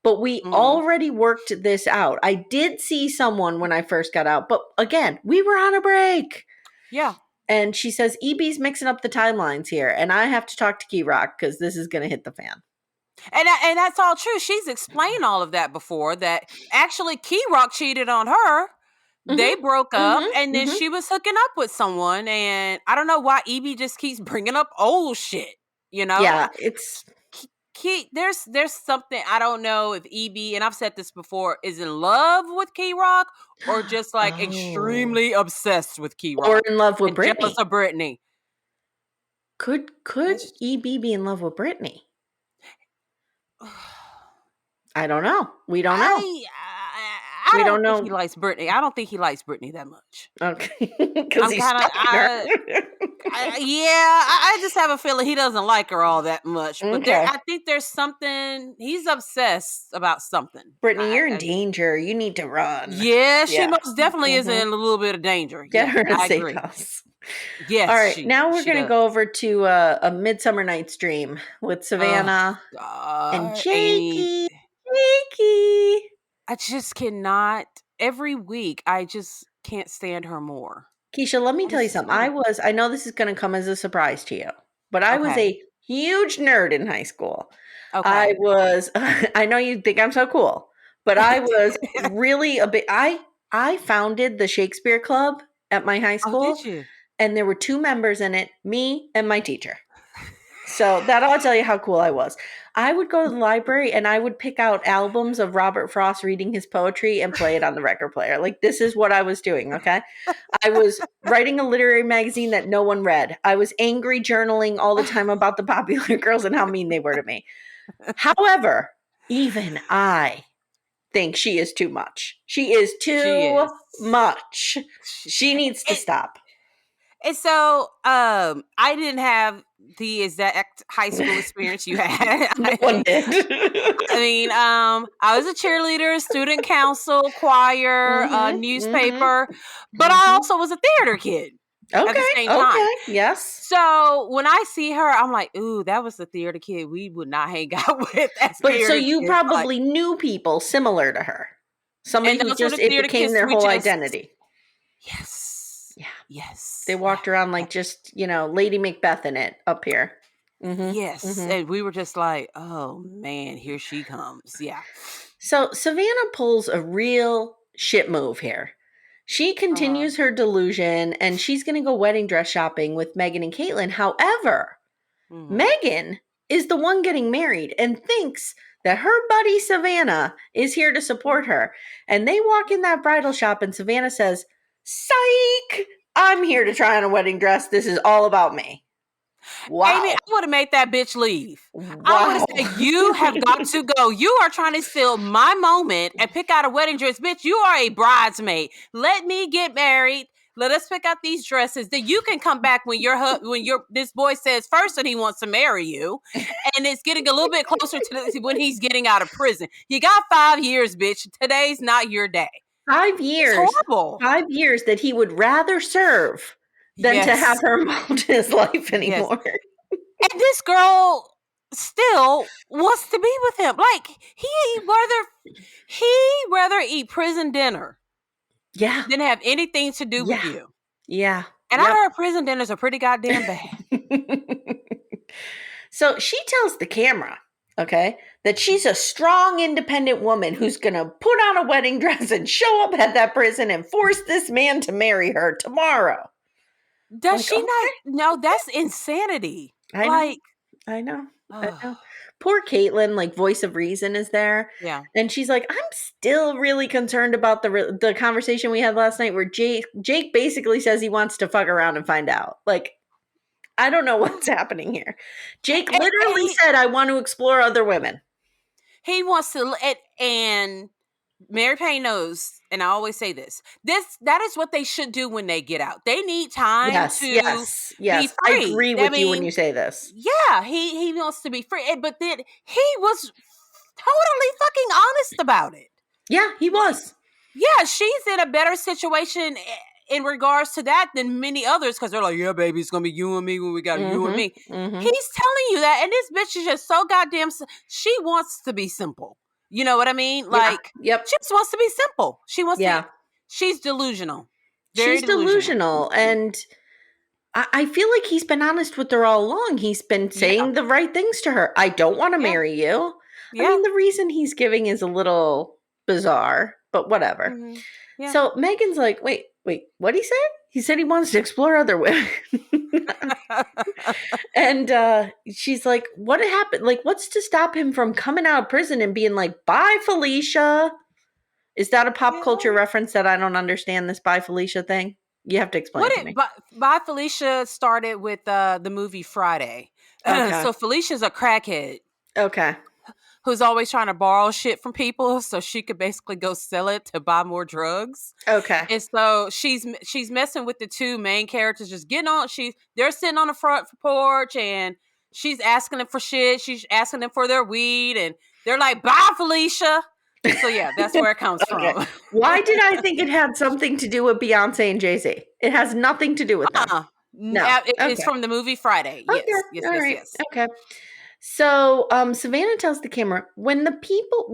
But we already worked this out. I did see someone when I first got out. But again, we were on a break. Yeah. And she says, EB's mixing up the timelines here. And I have to talk to Key Rock because this is going to hit the fan. And that's all true. She's explained all of that before, that actually Key Rock cheated on her. They broke up, and then she was hooking up with someone. And I don't know why EB just keeps bringing up old shit, Yeah, it's... There's something, I don't know if EB, and I've said this before, is in love with Key Rock or just like extremely obsessed with Key Rock. Or in love with Brittany. Jealous of Brittany. Could EB be in love with Brittany? I don't know. We don't know. I don't think he likes Britney. I don't think he likes Britney that much. Okay. Because he's stuck in her. I just have a feeling he doesn't like her all that much. But Okay. I think there's something, he's obsessed about something. Brittany, you're in danger. You need to run. Yeah, she most definitely is in a little bit of danger. Get her in a safe house. Yes. All right, now we're going to go over to a Midsummer Night's Dream with Savannah and Jakey. Jakey. I just cannot. Every week, I just can't stand her more. Keisha, let me tell you something. I know this is going to come as a surprise to you, but I was a huge nerd in high school. Okay. I know you think I'm so cool, but I was really a bit, I founded the Shakespeare Club at my high school. Oh, did you? And there were 2 members in it, me and my teacher. So that'll tell you how cool I was. I would go to the library and I would pick out albums of Robert Frost reading his poetry and play it on the record player. Like, this is what I was doing, okay? I was writing a literary magazine that no one read. I was angry journaling all the time about the popular girls and how mean they were to me. However, even I think she is too much. She is too much. She needs to stop. And so, I didn't have the exact high school experience you had. No one did. I mean, I was a cheerleader, student council, choir, newspaper, but I also was a theater kid. Okay. At the same time. Yes. So when I see her, I'm like, ooh, that was the theater kid we would not hang out with. But so you probably knew people similar to her. Somebody who just, it became their whole identity. Yes. Yeah. Yes. They walked around like just, Lady Macbeth in it up here. Mm-hmm. Yes. Mm-hmm. And we were just like, oh man, here she comes. Yeah. So Savannah pulls a real shit move here. She continues her delusion and she's going to go wedding dress shopping with Megan and Caitlyn. However, Megan is the one getting married and thinks that her buddy Savannah is here to support her. And they walk in that bridal shop and Savannah says, psych! I'm here to try on a wedding dress. This is all about me. Wow. Amy, I would have made that bitch leave. Wow. I would have said, you have got to go. You are trying to steal my moment and pick out a wedding dress. Bitch, you are a bridesmaid. Let me get married. Let us pick out these dresses. Then you can come back when this boy says first that he wants to marry you. And it's getting a little bit closer to when he's getting out of prison. You got 5 years, bitch. Today's not your day. 5 years. It's horrible. 5 years that he would rather serve than to have her involved in his life anymore. Yes. And this girl still wants to be with him. Like, he'd rather eat prison dinner. Yeah. Than have anything to do with you. Yeah. And I heard prison dinners are pretty goddamn bad. So she tells the camera, okay, that she's a strong, independent woman who's going to put on a wedding dress and show up at that prison and force this man to marry her tomorrow. Does she not? No, that's insanity. I know. Poor Caitlyn, like voice of reason is there. Yeah. And she's like, I'm still really concerned about the conversation we had last night where Jake basically says he wants to fuck around and find out. Like, I don't know what's happening here. Jake literally said, I want to explore other women. He wants to, and Mary Payne knows, and I always say that is what they should do when they get out. They need time to be free. I agree with you when you say this. Yeah, he wants to be free. But then he was totally fucking honest about it. Yeah, he was. Yeah, she's in a better situation in regards to that than many others because they're like, yeah, baby, it's going to be you and me when we got you and me. Mm-hmm. He's telling you that, and this bitch is just so goddamn, she wants to be simple. You know what I mean? Like, she just wants to be simple. She wants to. She's delusional. She's delusional. And I feel like he's been honest with her all along. He's been saying the right things to her. I don't want to marry you. Yeah. I mean, the reason he's giving is a little bizarre, but whatever. Mm-hmm. Yeah. So Megan's like, wait, what'd he say? He said he wants to explore other women. And she's like, what happened? Like, what's to stop him from coming out of prison and being like, bye, Felicia? Is that a pop culture reference that I don't understand, this bye, Felicia thing? You have to explain to me. Bye, Felicia started with the movie Friday. Okay. So Felicia's a crackhead. Okay. who's always trying to borrow shit from people so she could basically go sell it to buy more drugs. Okay. And so she's messing with the two main characters, just getting on. They're sitting on the front porch and she's asking them for shit. She's asking them for their weed, and they're like, "Bye, Felicia." So yeah, that's where it comes from. Why did I think it had something to do with Beyonce and Jay-Z? It has nothing to do with them. No, it's from the movie Friday. Yes, Okay. yes, All yes, right. yes. Okay. So Savannah tells the camera, when people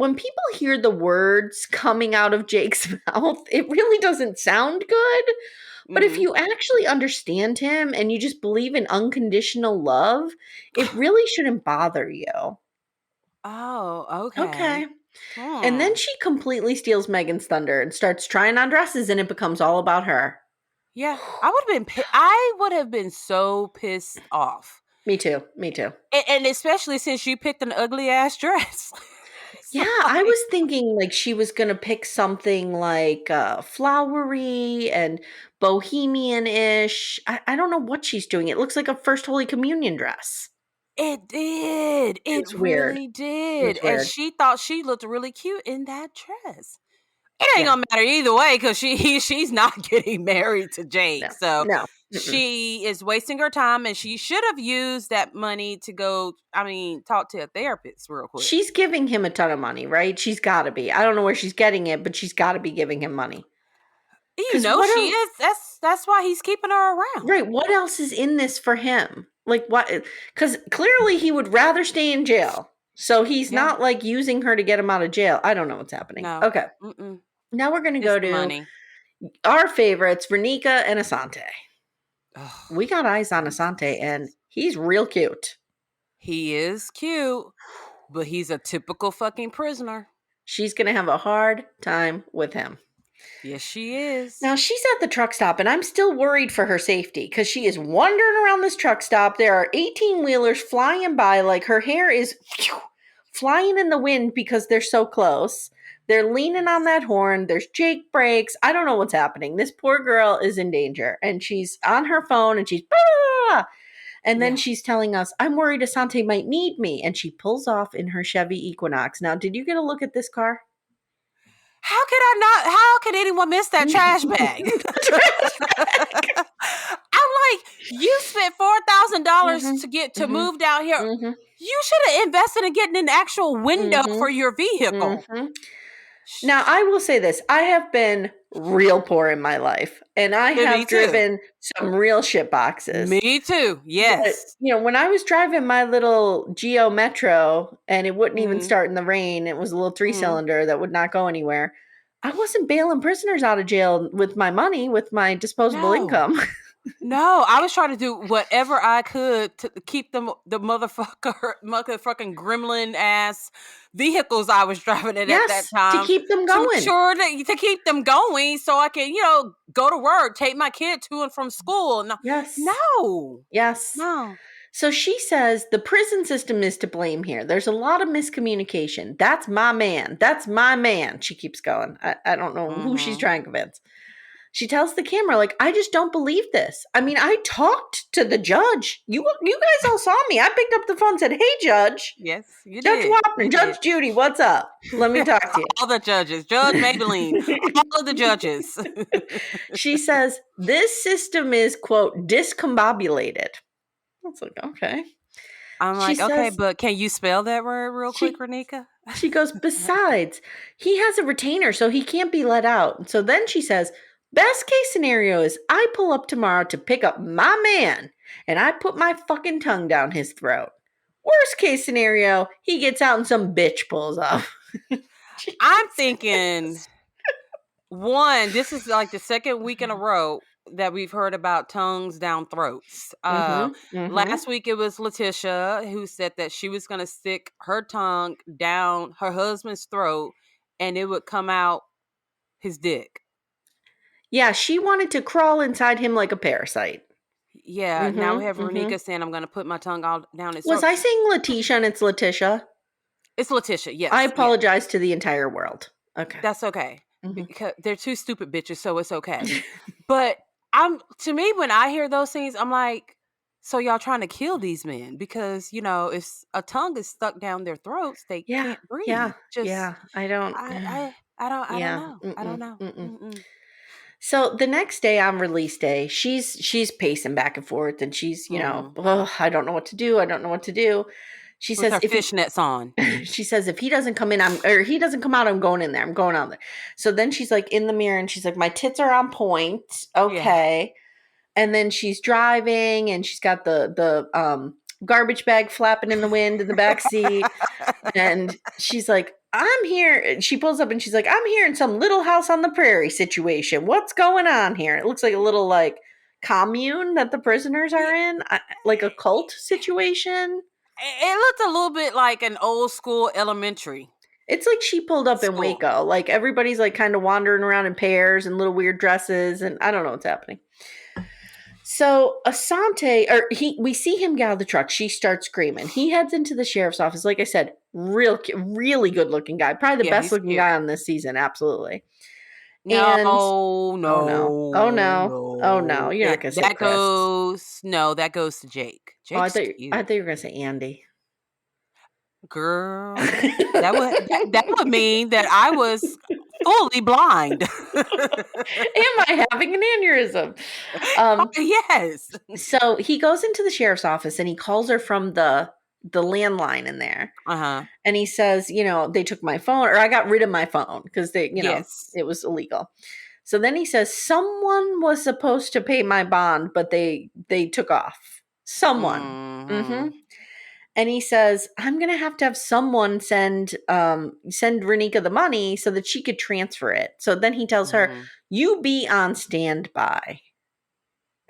hear the words coming out of Jake's mouth, it really doesn't sound good. But if you actually understand him and you just believe in unconditional love, it really shouldn't bother you. Oh, okay. Okay. And then she completely steals Megan's thunder and starts trying on dresses, and it becomes all about her. Yeah, I would have been so pissed off. Me too. And especially since you picked an ugly ass dress. Yeah, I was thinking like she was going to pick something like flowery and bohemian-ish. I don't know what she's doing. It looks like a First Holy Communion dress. It did. It really did. And she thought she looked really cute in that dress. It ain't gonna matter either way because she's not getting married to Jake. No. She is wasting her time, and she should have used that money to go, talk to a therapist real quick. She's giving him a ton of money, right? She's got to be. I don't know where she's getting it, but she's got to be giving him money. You know she is. That's why he's keeping her around. Right. What else is in this for him? Like what? Because clearly he would rather stay in jail. So he's not like using her to get him out of jail. I don't know what's happening. No. Okay. Now we're going to go to money. Our favorites, Raneka and Asante. Ugh. We got eyes on Asante, and he's real cute. He is cute, but he's a typical fucking prisoner. She's going to have a hard time with him. Yes, she is. Now, she's at the truck stop, and I'm still worried for her safety because she is wandering around this truck stop. There are 18-wheelers flying by, like her hair is flying in the wind because they're so close. They're leaning on that horn. There's Jake brakes. I don't know what's happening. This poor girl is in danger, and she's on her phone, and she's and then she's telling us, I'm worried Asante might need me, and she pulls off in her Chevy Equinox. Now, did you get a look at this car? How could I not? How could anyone miss that trash bag? I'm like, you spent $4,000 to get to move down here. You should have invested in getting an actual window for your vehicle. Now, I will say this. I have been real poor in my life, and I have driven some real shit boxes. Me too. Yes. But, when I was driving my little Geo Metro and it wouldn't even start in the rain, it was a little 3-cylinder that would not go anywhere. I wasn't bailing prisoners out of jail with my money, with my disposable income. No, I was trying to do whatever I could to keep the motherfucking gremlin ass vehicles I was driving at that time. To keep them going. To keep them going so I can, go to work, take my kid to and from school. No. Yes. No. Yes. No. So she says the prison system is to blame here. There's a lot of miscommunication. That's my man. That's my man. She keeps going. I don't know who she's trying to convince. She tells the camera, like, I just don't believe this. I mean, I talked to the judge. You guys all saw me. I picked up the phone and said, hey, Judge. Yes, you Judge did. Wapner, Judge Judy, what's up? Let me talk to you. All the judges. Judge Maybelline. All of the judges. She says, this system is, quote, discombobulated. I was like, okay. I'm like, okay, but can you spell that word real quick, Raneka? She goes, besides, he has a retainer, so he can't be let out. So then she says, best case scenario is I pull up tomorrow to pick up my man and I put my fucking tongue down his throat. Worst case scenario, he gets out and some bitch pulls up. I'm thinking, one, this is like the second week in a row that we've heard about tongues down throats. Last week it was Latisha who said that she was going to stick her tongue down her husband's throat and it would come out his dick. Yeah, she wanted to crawl inside him like a parasite. Yeah, now we have Raneka saying, I'm going to put my tongue all down his throat. Was I saying Latisha and it's Latisha? It's Latisha, yes. I apologize to the entire world. Okay. That's okay. Because they're two stupid bitches, so it's okay. But to me, when I hear those things, I'm like, so y'all trying to kill these men because, if a tongue is stuck down their throats, they can't breathe. I don't. I don't Yeah. know. I don't know. Mm-mm. So the next day on release day, she's pacing back and forth, and she's I don't know what to do. I don't know what to do. She With says her fishnets on. She says if he doesn't come in, he doesn't come out, I'm going in there. I'm going out there. So then she's like in the mirror, and she's like, my tits are on point. Okay. Yeah. And then she's driving, and she's got the garbage bag flapping in the wind in the back seat. And she's like, I'm here. She pulls up and she's like, I'm here in some Little House on the Prairie situation. What's going on here? It looks like a little like commune that the prisoners are in, like a cult situation. It looked a little bit like an old school elementary. It's like she pulled up in Waco. Like everybody's like kind of wandering around in pairs and little weird dresses, and I don't know what's happening. So Asante, we see him get out of the truck. She starts screaming. He heads into the sheriff's office. Like I said, really good looking guy. Probably the best looking guy on this season. Absolutely. No. Oh no. You're not going to say Chris. That goes to Jake. I thought you were going to say Andy. Girl, that would mean that I was fully blind. Am I having an aneurysm? Yes. So he goes into the sheriff's office and he calls her from the landline in there. And he says, they took my phone, or I got rid of my phone because it was illegal. So then he says, someone was supposed to pay my bond, but they took off. Someone. Mm-hmm. And he says, I'm going to have ssomeone send Raneka the money so that she could transfer it. So then he tells her, you be on standby.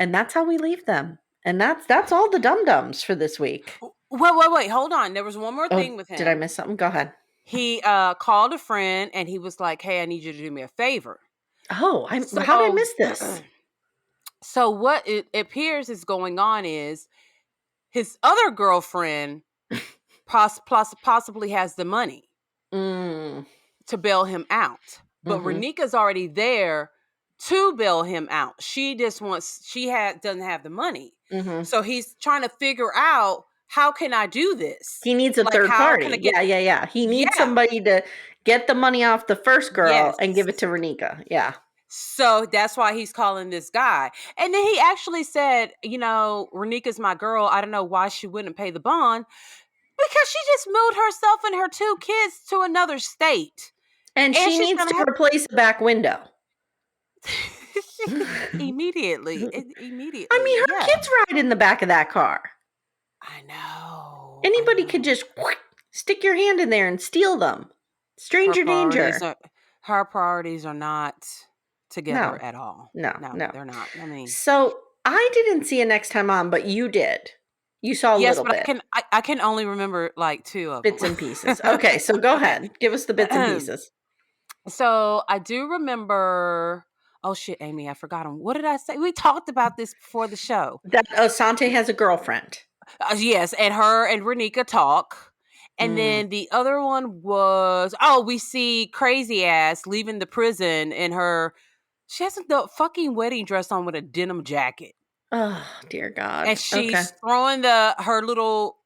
And that's how we leave them. And that's all the dum-dums for this week. Wait. Hold on. There was one more thing with him. Did I miss something? Go ahead. He called a friend and he was like, hey, I need you to do me a favor. Oh, how did I miss this? So what it appears is going on is his other girlfriend possibly has the money to bail him out. But Raneka's already there to bail him out. She doesn't have the money. So he's trying to figure out, how can I do this? He needs a third party. Yeah. He needs somebody to get the money off the first girl and give it to Raneka. Yeah. So that's why he's calling this guy. And then he actually said, Raneka's my girl. I don't know why she wouldn't pay the bond, because she just moved herself and her 2 kids to another state. And she needs to replace the back window. Immediately. I mean, her kids ride in the back of that car. I know. Anybody could just stick your hand in there and steal them. Stranger danger. Her priorities are not together at all. No, they're not. I mean, so I didn't see it next time on, but you did. You saw a little bit. I can only remember like 2 of bits and pieces. Okay, so go ahead. Give us the bits and pieces. So I do remember. Oh shit, Amy, I forgot him. What did I say? We talked about this before the show. That Asante has a girlfriend. Yes, and her and Raneka talk. And then the other one was, we see Crazy Ass leaving the prison in she has the fucking wedding dress on with a denim jacket. Oh, dear God. And she's throwing her little,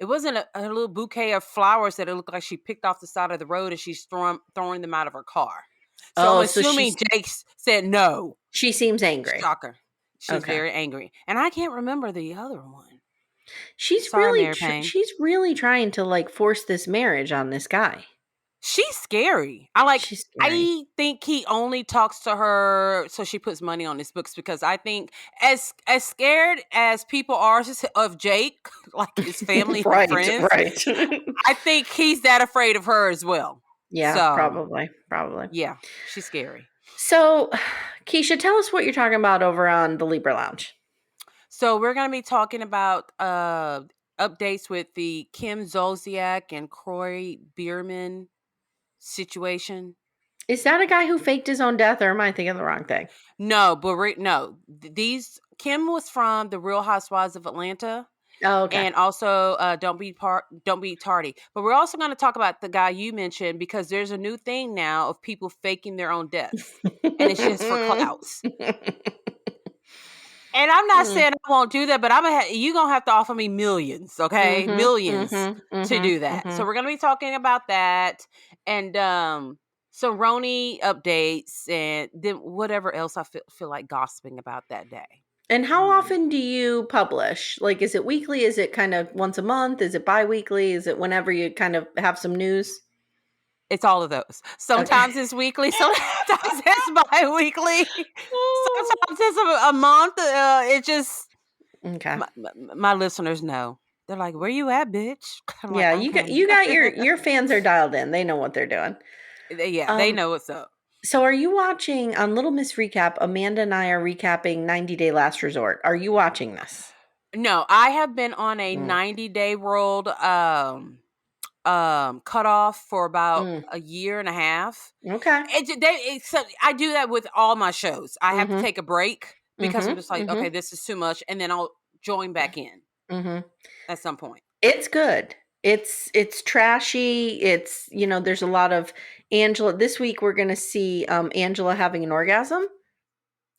it wasn't a little bouquet of flowers that it looked like she picked off the side of the road, and she's throwing them out of her car. So I'm assuming Jake said no. She seems angry. Shocker. She's very angry. And I can't remember the other one. She's really trying to like force this marriage on this guy. She's scary. I think he only talks to her so she puts money on his books, because I think as scared as people are of Jake, like his family and friends, right. I think he's that afraid of her as well. Yeah, so, probably. Yeah, she's scary. So, Keisha, tell us what you're talking about over on the Libra Lounge. So we're going to be talking about updates with the Kim Zolciak and Kroy Biermann situation. Is that a guy who faked his own death, or am I thinking the wrong thing? No, but Kim was from the Real Housewives of Atlanta. Oh, okay. And also Don't Be Tardy. But we're also going to talk about the guy you mentioned, because there's a new thing now of people faking their own deaths. And it's just for clouts. And I'm not saying I won't do that, but you're going to have to offer me millions, okay? Millions to do that. So we're going to be talking about that and some Roni updates and then whatever else I feel like gossiping about that day. And how often do you publish? Like, is it weekly? Is it kind of once a month? Is it bi-weekly? Is it whenever you kind of have some news? It's all of those. Sometimes it's weekly. Sometimes it's bi-weekly. Sometimes it's a month. It just... Okay. My listeners know. They're like, "Where you at, bitch?" I'm yeah, like, okay. you got your fans are dialed in. They know what they're doing. They know what's up. So are you watching on Little Miss Recap? Amanda and I are recapping 90 Day Last Resort. Are you watching this? No, I have been on a 90-day world cutoff for about a year and a half. Okay. I do that with all my shows. I have to take a break because I'm just like, okay, this is too much, and then I'll join back in at some point. It's good. It's trashy. It's, there's a lot of Angela. This week we're going to see Angela having an orgasm.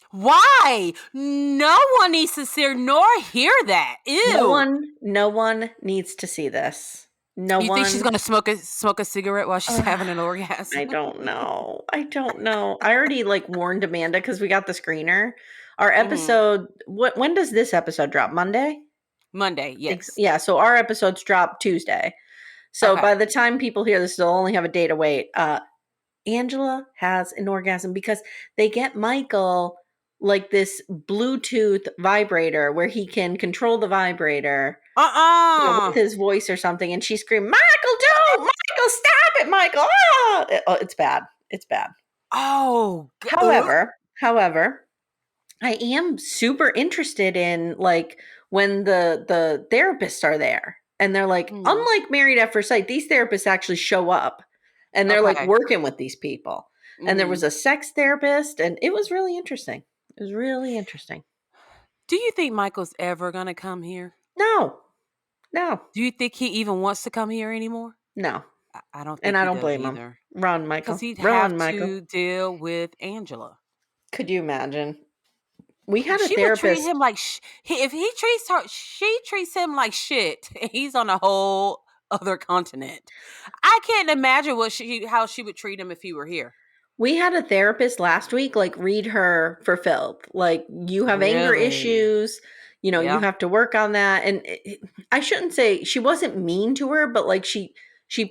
Why? No one needs to see nor hear that. Ew. No one needs to see this. You think she's gonna smoke a cigarette while she's having an orgasm? I don't know. I already warned Amanda because we got the screener. Our episode. When does this episode drop? Monday. Yes. Yeah. So our episodes drop Tuesday. So by the time people hear this, they'll only have a day to wait. Angela has an orgasm because they get Michael this Bluetooth vibrator where he can control the vibrator with his voice or something, and she screamed, "Michael, don't! Michael, stop it, Michael!" It's bad. It's bad. Oh. However, I am super interested in when the therapists are there, and they're unlike Married at First Sight, these therapists actually show up, and they're working with these people. And there was a sex therapist, and it was really interesting. It was really interesting. Do you think Michael's ever going to come here? No. Do you think he even wants to come here anymore? No. I don't think and I don't does blame either. him. Run, Michael. Because he'd have to deal with Angela. Could you imagine? We had a she therapist. Would treat him like if he treats her, she treats him like shit. He's on a whole other continent. I can't imagine how she would treat him if he were here. We had a therapist last week, read her for filth. You have anger issues, you have to work on that. And I shouldn't say she wasn't mean to her, but she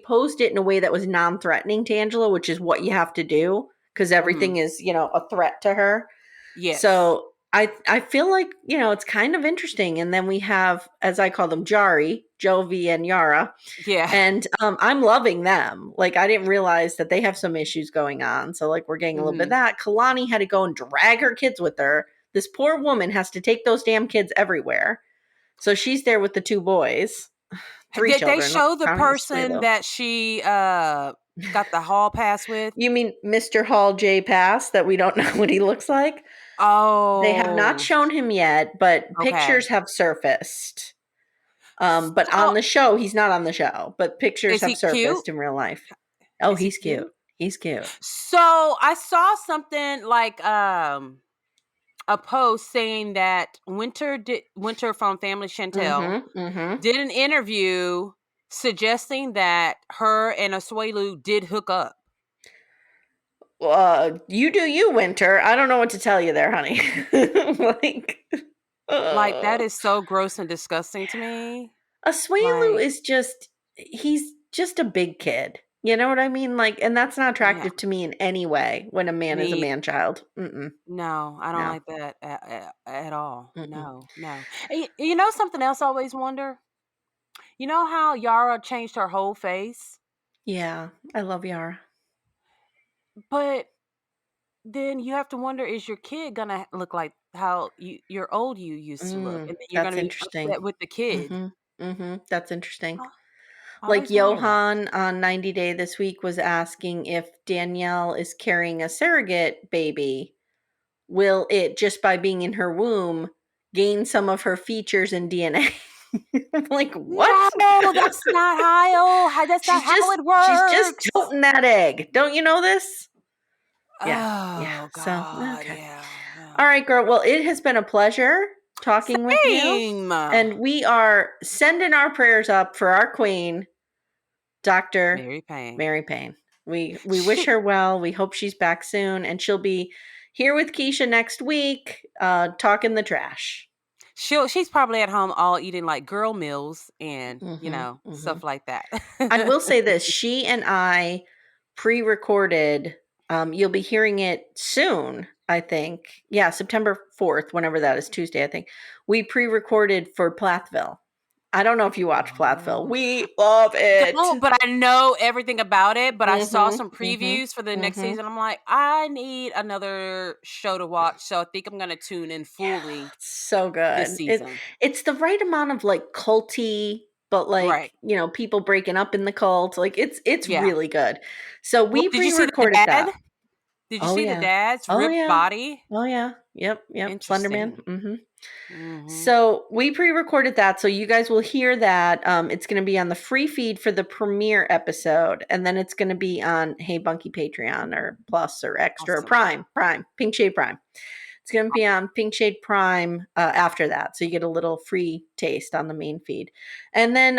posed it in a way that was non-threatening to Angela, which is what you have to do because everything is, a threat to her. Yes. So I feel it's kind of interesting. And then we have, as I call them, Jari, Jovi, and Yara. Yeah. And I'm loving them. I didn't realize that they have some issues going on. So we're getting a little bit of that. Kalani had to go and drag her kids with her. This poor woman has to take those damn kids everywhere. So she's there with the two boys. Did they show the person that she got the hall pass with? You mean Mr. Hall J Pass that we don't know what he looks like? Oh. They have not shown him yet, but pictures have surfaced. But on the show, he's not on the show, but pictures have surfaced in real life. Oh, he's cute. He's cute. So I saw something a post saying that Winter from Family Chantel did an interview suggesting that her and Asuelu did hook up. You do you, Winter. I don't know what to tell you there, honey. That is so gross and disgusting to me. Asuelu is he's just a big kid. You know what I mean? And that's not attractive to me in any way when a man is a man-child. No, I don't like that at all. No. You know something else I always wonder? You know how Yara changed her whole face? Yeah, I love Yara. But then you have to wonder, is your kid going to look like how your old you used to look? And then you're going to be upset with the kid. That's interesting. Johan on 90 Day this week was asking if Danielle is carrying a surrogate baby, will it, just by being in her womb, gain some of her features and DNA? What? No, that's not how. That's not how it works. She's just toting that egg. Don't you know this? Yeah. Oh, God. So, okay. Yeah. All right, girl. Well, it has been a pleasure talking with you. And we are sending our prayers up for our queen, Dr. Mary Payne. We wish her well. We hope she's back soon. And she'll be here with Keisha next week, talking the trash. She's probably at home all eating like girl meals and, stuff like that. I will say this. She and I pre-recorded, you'll be hearing it soon, I think. Yeah, September 4th, whenever that is, Tuesday, I think. We pre-recorded for Plathville. I don't know if you watch Plathville. We love it. No, but I know everything about it. But I saw some previews for the next season. I'm like, I need another show to watch. So I think I'm going to tune in fully. Yeah, so good. This season. It's the right amount of like culty, but like, people breaking up in the cult. Like it's really good. So we pre-recorded that. Did you see the dad's ripped body? Oh yeah. Yep. Slenderman. So we pre-recorded that, so you guys will hear that. It's going to be on the free feed for the premiere episode, and then it's going to be on Hey Bunky Patreon or Plus or Extra or Prime, Pink Shade Prime. It's going to be on Pink Shade Prime after that, so you get a little free taste on the main feed. And then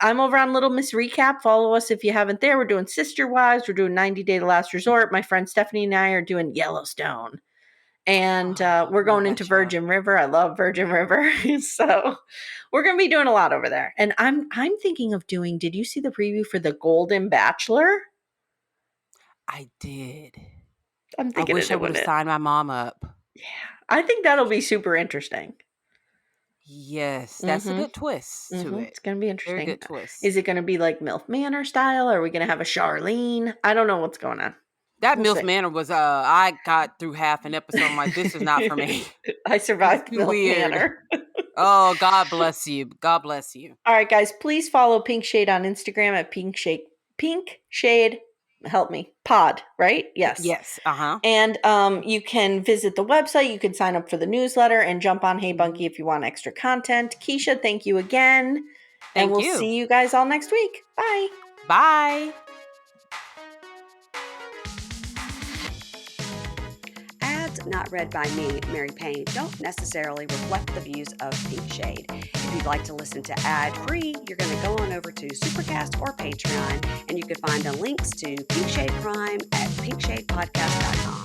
I'm over on Little Miss Recap. Follow us if you haven't there. We're doing Sister Wives. We're doing 90 Day to Last Resort. My friend Stephanie and I are doing Yellowstone. And we're going into Virgin River. I love Virgin River. So we're going to be doing a lot over there. And I'm thinking of doing, did you see the preview for The Golden Bachelor? I did. I'm thinking I wish I would have signed my mom up. Yeah. I think that'll be super interesting. Yes. That's a good twist to it. It's going to be interesting. Very good twist. Is it going to be like MILF Manor style? Or are we going to have a Charlene? I don't know what's going on. That MILF Manor was, I got through half an episode. I'm like, this is not for me. I survived MILF Manor. Oh, God bless you. God bless you. All right, guys, please follow Pink Shade on Instagram at Pink Shade, help me, pod, right? Yes. Yes. And you can visit the website. You can sign up for the newsletter and jump on Hey Bunky if you want extra content. Keisha, thank you again. And we'll see you guys all next week. Bye. Bye. Not read by me, Mary Payne, don't necessarily reflect the views of Pink Shade. If you'd like to listen to ad-free, you're going to go on over to Supercast or Patreon, and you can find the links to Pink Shade Prime at pinkshadepodcast.com.